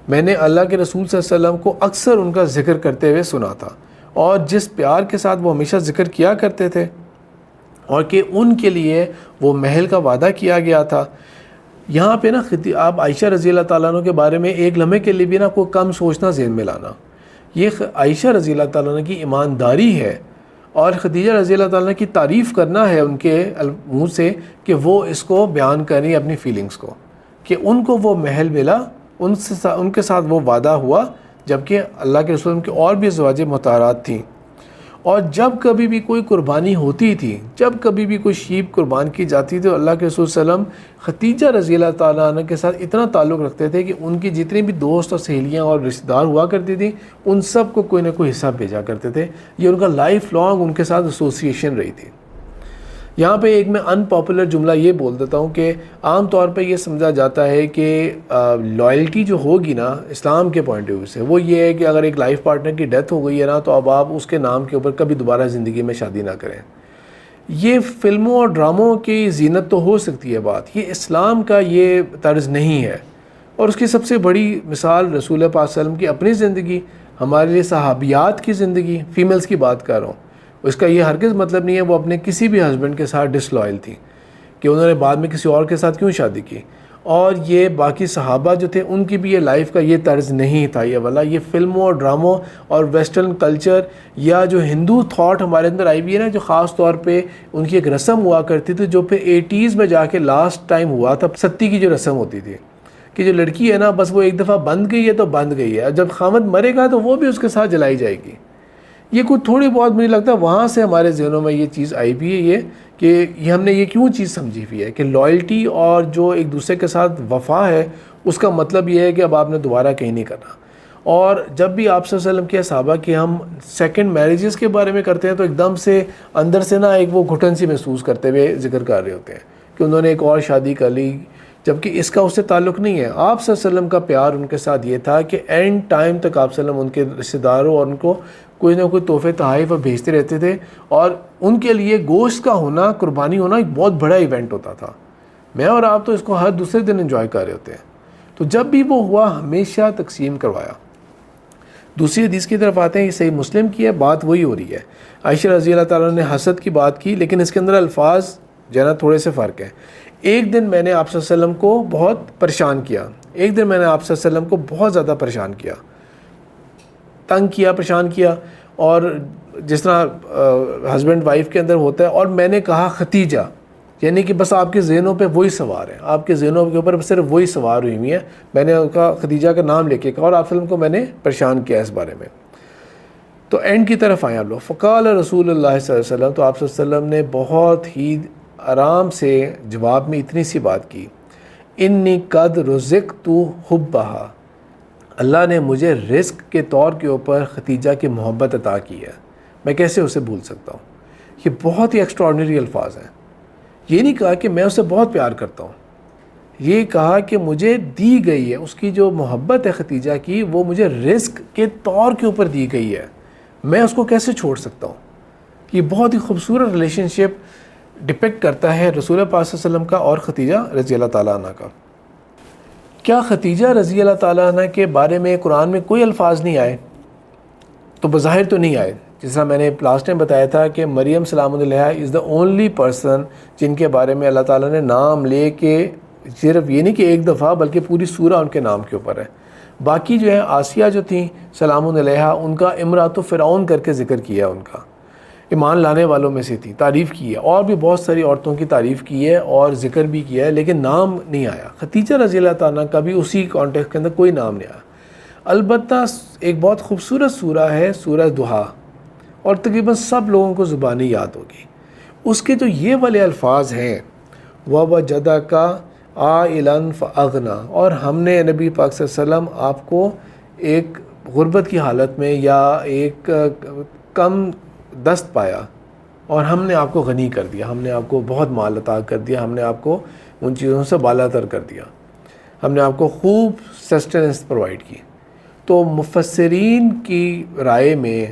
میں نے اللہ کے رسول صلی اللہ علیہ وسلم کو اکثر ان کا ذکر کرتے ہوئے سنا تھا اور جس پیار کے ساتھ وہ ہمیشہ ذکر کیا کرتے تھے اور کہ ان کے لیے وہ محل کا وعدہ کیا گیا تھا. یہاں پہ نا آپ عائشہ رضی اللہ تعالیٰ عنہ کے بارے میں ایک لمحے کے لیے بھی نا کوئی کم سوچنا ذہن میں لانا. یہ عائشہ رضی اللہ تعالیٰ عنہ کی ایمانداری ہے اور خدیجہ رضی اللہ تعالیٰ عنہ کی تعریف کرنا ہے ان کے منہ سے کہ وہ اس کو بیان کریں اپنی فیلنگز کو. کہ ان کو وہ محل ملا، ان کے ساتھ وہ وعدہ ہوا، جبکہ اللہ کے رسول کے اور بھی ازواج مطہرات تھیں. اور جب کبھی بھی کوئی قربانی ہوتی تھی، جب کبھی بھی کوئی شیپ قربان کی جاتی تھی، تو اللہ کے رسول صلی اللہ علیہ وسلم خدیجہ رضی اللہ تعالیٰ عنہ کے ساتھ اتنا تعلق رکھتے تھے کہ ان کی جتنے بھی دوست اور سہیلیاں اور رشتہ دار ہوا کرتی تھیں، ان سب کو کوئی نہ کوئی حصہ بھیجا کرتے تھے. یہ ان کا لائف لانگ ان کے ساتھ ایسوسیشن رہی تھی. یہاں پہ ایک میں ان پاپولر جملہ یہ بول دیتا ہوں کہ عام طور پہ یہ سمجھا جاتا ہے کہ لائلٹی جو ہوگی نا اسلام کے پوائنٹ آف ویو سے، وہ یہ ہے کہ اگر ایک لائف پارٹنر کی ڈیتھ ہو گئی ہے نا، تو اب آپ اس کے نام کے اوپر کبھی دوبارہ زندگی میں شادی نہ کریں. یہ فلموں اور ڈراموں کی زینت تو ہو سکتی ہے بات، یہ اسلام کا یہ طرز نہیں ہے. اور اس کی سب سے بڑی مثال رسول پاک صلی اللہ علیہ وسلم کی اپنی زندگی، ہمارے لیے صحابیات کی زندگی، فیمیلز کی بات کر رہا ہوں. اس کا یہ ہرگز مطلب نہیں ہے وہ اپنے کسی بھی ہسبینڈ کے ساتھ ڈس لائل تھی کہ انہوں نے بعد میں کسی اور کے ساتھ کیوں شادی کی. اور یہ باقی صحابہ جو تھے ان کی بھی یہ لائف کا یہ طرز نہیں تھا. یہ والا یہ فلموں اور ڈراموں اور ویسٹرن کلچر یا جو ہندو تھاٹ ہمارے اندر آئی ہوئی ہے نا، جو خاص طور پہ ان کی ایک رسم ہوا کرتی تھی جو پھر 80s میں جا کے لاسٹ ٹائم ہوا تھا، ستی کی جو رسم ہوتی تھی کہ جو لڑکی ہے نا بس وہ ایک دفعہ بند گئی ہے تو بند گئی ہے، جب خامد مرے گا تو وہ بھی اس کے ساتھ جلائی جائے گی. یہ کوئی تھوڑی بہت مجھے لگتا ہے وہاں سے ہمارے ذہنوں میں یہ چیز آئی بھی ہے، یہ کہ یہ ہم نے یہ کیوں چیز سمجھی ہوئی ہے کہ لائلٹی اور جو ایک دوسرے کے ساتھ وفا ہے اس کا مطلب یہ ہے کہ اب آپ نے دوبارہ کہیں نہیں کرنا. اور جب بھی آپ صلی اللہ علیہ وسلم کے صحابہ کہ ہم سیکنڈ میریجز کے بارے میں کرتے ہیں تو ایک دم سے اندر سے نا ایک وہ گھٹن سی محسوس کرتے ہوئے ذکر کر رہے ہوتے ہیں کہ انہوں نے ایک اور شادی کر لی، جبکہ اس کا اس سے تعلق نہیں ہے. آپ صلی اللہ علیہ وسلم کا پیار ان کے ساتھ یہ تھا کہ اینڈ ٹائم تک آپ صلی اللہ علیہ وسلم ان کے رشتہ داروں اور ان کو کوئی نہ کوئی تحفے تحائف بھیجتے رہتے تھے، اور ان کے لیے گوشت کا ہونا، قربانی ہونا ایک بہت بڑا ایونٹ ہوتا تھا. میں اور آپ تو اس کو ہر دوسرے دن انجوائے کر رہے ہوتے ہیں. تو جب بھی وہ ہوا ہمیشہ تقسیم کروایا. دوسری حدیث کی طرف آتے ہیں، یہ صحیح مسلم کی ہے، بات وہی ہو رہی ہے. عائشہ رضی اللہ تعالیٰ نے حسد کی بات کی، لیکن اس کے اندر الفاظ جو ہے نا تھوڑے سے فرق ہیں. ایک دن میں نے آپ صلی اللہ علیہ وسلم کو بہت پریشان کیا، ایک دن میں نے آپ صلی اللہ علیہ وسلم کو بہت زیادہ پریشان کیا، تنگ کیا، پریشان کیا. اور جس طرح ہسبینڈ وائف کے اندر ہوتا ہے، اور میں نے کہا ختیجہ، یعنی کہ بس آپ کے ذہنوں پہ وہی سوار ہے، آپ کے ذہنوں کے اوپر صرف وہی سوار ہوئی ہوئی ہیں. میں نے ان کا ختیجہ کا نام لے کے کہا اور آپ صلی اللہ علیہ وسلم کو میں نے پریشان کیا اس بارے میں. تو اینڈ کی طرف آئیں آپ لوگ. فقال رسول اللہ صلی اللہ علیہ وسلم، تو آپ صلی اللہ علیہ وسلم نے بہت ہی آرام سے جواب میں اتنی سی بات کی، انی قد رزقت حبھا، اللہ نے مجھے رزق کے طور کے اوپر ختیجہ کی محبت عطا کی ہے، میں کیسے اسے بھول سکتا ہوں. یہ بہت ہی ایکسٹراڈنری الفاظ ہیں. یہ نہیں کہا کہ میں اسے بہت پیار کرتا ہوں، یہ کہا کہ مجھے دی گئی ہے، اس کی جو محبت ہے ختیجہ کی وہ مجھے رزق کے طور کے اوپر دی گئی ہے، میں اس کو کیسے چھوڑ سکتا ہوں. یہ بہت ہی خوبصورت ریلیشن شپ ڈپکٹ کرتا ہے رسول پاک صلی اللہ علیہ وسلم کا اور ختیجہ رضی اللہ تعالیٰ عنہ کا. کیا ختیجہ رضی اللہ تعالیٰ عنہ کے بارے میں قرآن میں کوئی الفاظ نہیں آئے؟ تو بظاہر تو نہیں آئے. جس طرح میں نے لاسٹ ٹائم بتایا تھا کہ مریم سلام علیہا از دا اونلی پرسن جن کے بارے میں اللہ تعالیٰ نے نام لے کے، صرف یہ نہیں کہ ایک دفعہ بلکہ پوری سورہ ان کے نام کے اوپر ہے. باقی جو ہے آسیہ جو تھیں سلام علیہا، ان کا امرات فرعون کر کے ذکر کیا، ان کا ایمان لانے والوں میں سے تھی، تعریف کی ہے. اور بھی بہت ساری عورتوں کی تعریف کی ہے اور ذکر بھی کیا ہے، لیکن نام نہیں آیا. ختیجہ رضی اللہ تعالیٰ کا بھی اسی کانٹیکسٹ کے اندر کوئی نام نہیں آیا. البتہ ایک بہت خوبصورت سورہ ہے سورہ ضحیٰ، اور تقریباً سب لوگوں کو زبانی یاد ہوگی. اس کے جو یہ والے الفاظ ہیں، وَوَجَدَكَ عَائِلًا فَأَغْنَىٰ، اور ہم نے نبی پاک صلی اللہ علیہ وسلم آپ کو ایک غربت کی حالت میں یا ایک کم دست پایا اور ہم نے آپ کو غنی کر دیا، ہم نے آپ کو بہت مال عطا کر دیا، ہم نے آپ کو ان چیزوں سے بالا تر کر دیا، ہم نے آپ کو خوب سسٹیننس پرووائڈ کی. تو مفسرین کی رائے میں،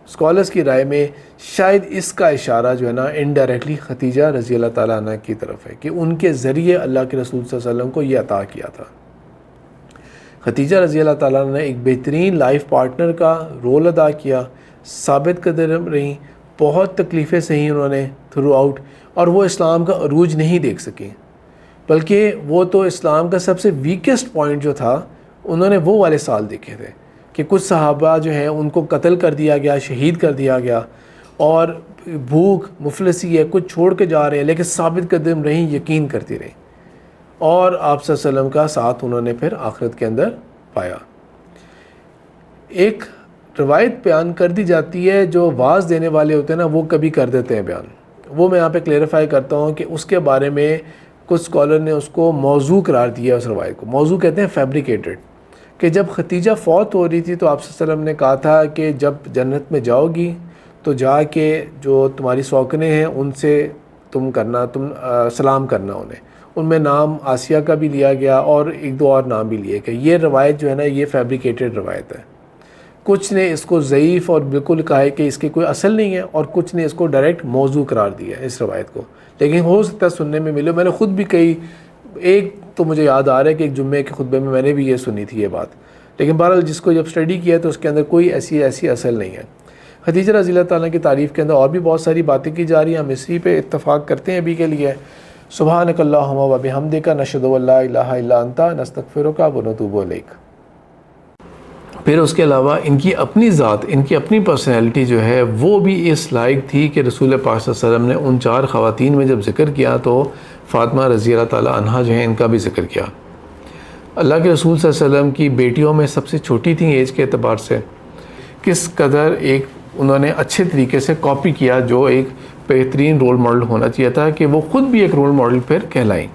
اسکالرس کی رائے میں، شاید اس کا اشارہ جو ہے نا انڈائریکٹلی ختیجہ رضی اللہ تعالیٰ عنہ کی طرف ہے کہ ان کے ذریعے اللہ کے رسول صلی اللہ علیہ وسلم کو یہ عطا کیا تھا. ختیجہ رضی اللہ تعالیٰ عنہ نے ایک بہترین لائف پارٹنر کا رول ادا کیا، ثابت قدم رہیں، بہت تکلیفیں سہیں انہوں نے تھرو آؤٹ، اور وہ اسلام کا عروج نہیں دیکھ سکیں، بلکہ وہ تو اسلام کا سب سے ویکسٹ پوائنٹ جو تھا انہوں نے وہ والے سال دیکھے تھے کہ کچھ صحابہ جو ہیں ان کو قتل کر دیا گیا، شہید کر دیا گیا، اور بھوک مفلسی ہے، کچھ چھوڑ کے جا رہے ہیں، لیکن ثابت قدم رہیں، یقین کرتی رہیں. اور آپ صلی اللہ علیہ وسلم کا ساتھ انہوں نے پھر آخرت کے اندر پایا۔ ایک روایت بیان کر دی جاتی ہے، جو واعظ دینے والے ہوتے ہیں نا وہ کبھی کر دیتے ہیں بیان، وہ میں یہاں پہ کلیریفائی کرتا ہوں کہ اس کے بارے میں کچھ اسکالر نے اس کو موضوع قرار دیا، اس روایت کو موضوع کہتے ہیں، فیبریکیٹڈ، کہ جب ختیجہ فوت ہو رہی تھی تو آپ صلی اللہ علیہ وسلم نے کہا تھا کہ جب جنت میں جاؤ گی تو جا کے جو تمہاری سوکنے ہیں ان سے تم سلام کرنا انہیں، ان میں نام آسیہ کا بھی لیا گیا اور ایک دو اور نام بھی لیے گئے۔ یہ روایت جو ہے نا یہ فیبریکیٹڈ روایت ہے۔ کچھ نے اس کو ضعیف اور بالکل کہا ہے کہ اس کی کوئی اصل نہیں ہے، اور کچھ نے اس کو ڈائریکٹ موضوع قرار دیا ہے اس روایت کو، لیکن ہو سکتا ہے سننے میں ملے۔ میں نے خود بھی ایک تو مجھے یاد آ رہا ہے کہ ایک جمعے کے خطبے میں نے بھی یہ سنی تھی یہ بات، لیکن بہرحال جس کو جب اسٹڈی کیا تو اس کے اندر کوئی ایسی اصل نہیں ہے۔ خدیجہ رضی اللہ تعالیٰ کی تعریف کے اندر اور بھی بہت ساری باتیں کی جا رہی ہیں، ہم اسی پہ اتفاق کرتے ہیں ابھی کے لیے۔ سبحانک اللہم و بحمدک، نشہد ان لا الہ الا انت، نستغفرک و نتوب الیک۔ پھر اس کے علاوہ ان کی اپنی ذات، ان کی اپنی پرسنالٹی جو ہے وہ بھی اس لائق تھی کہ رسول پاک صلی اللہ علیہ وسلم نے ان 4 خواتین میں جب ذکر کیا تو فاطمہ رضی اللہ تعالیٰ عنہا جو ہیں ان کا بھی ذکر کیا۔ اللہ کے رسول صلی اللہ علیہ وسلم کی بیٹیوں میں سب سے چھوٹی تھیں ایج کے اعتبار سے، کس قدر انہوں نے اچھے طریقے سے کاپی کیا، جو ایک بہترین رول ماڈل ہونا چاہیے تھا کہ وہ خود بھی ایک رول ماڈل پھر کہلائیں۔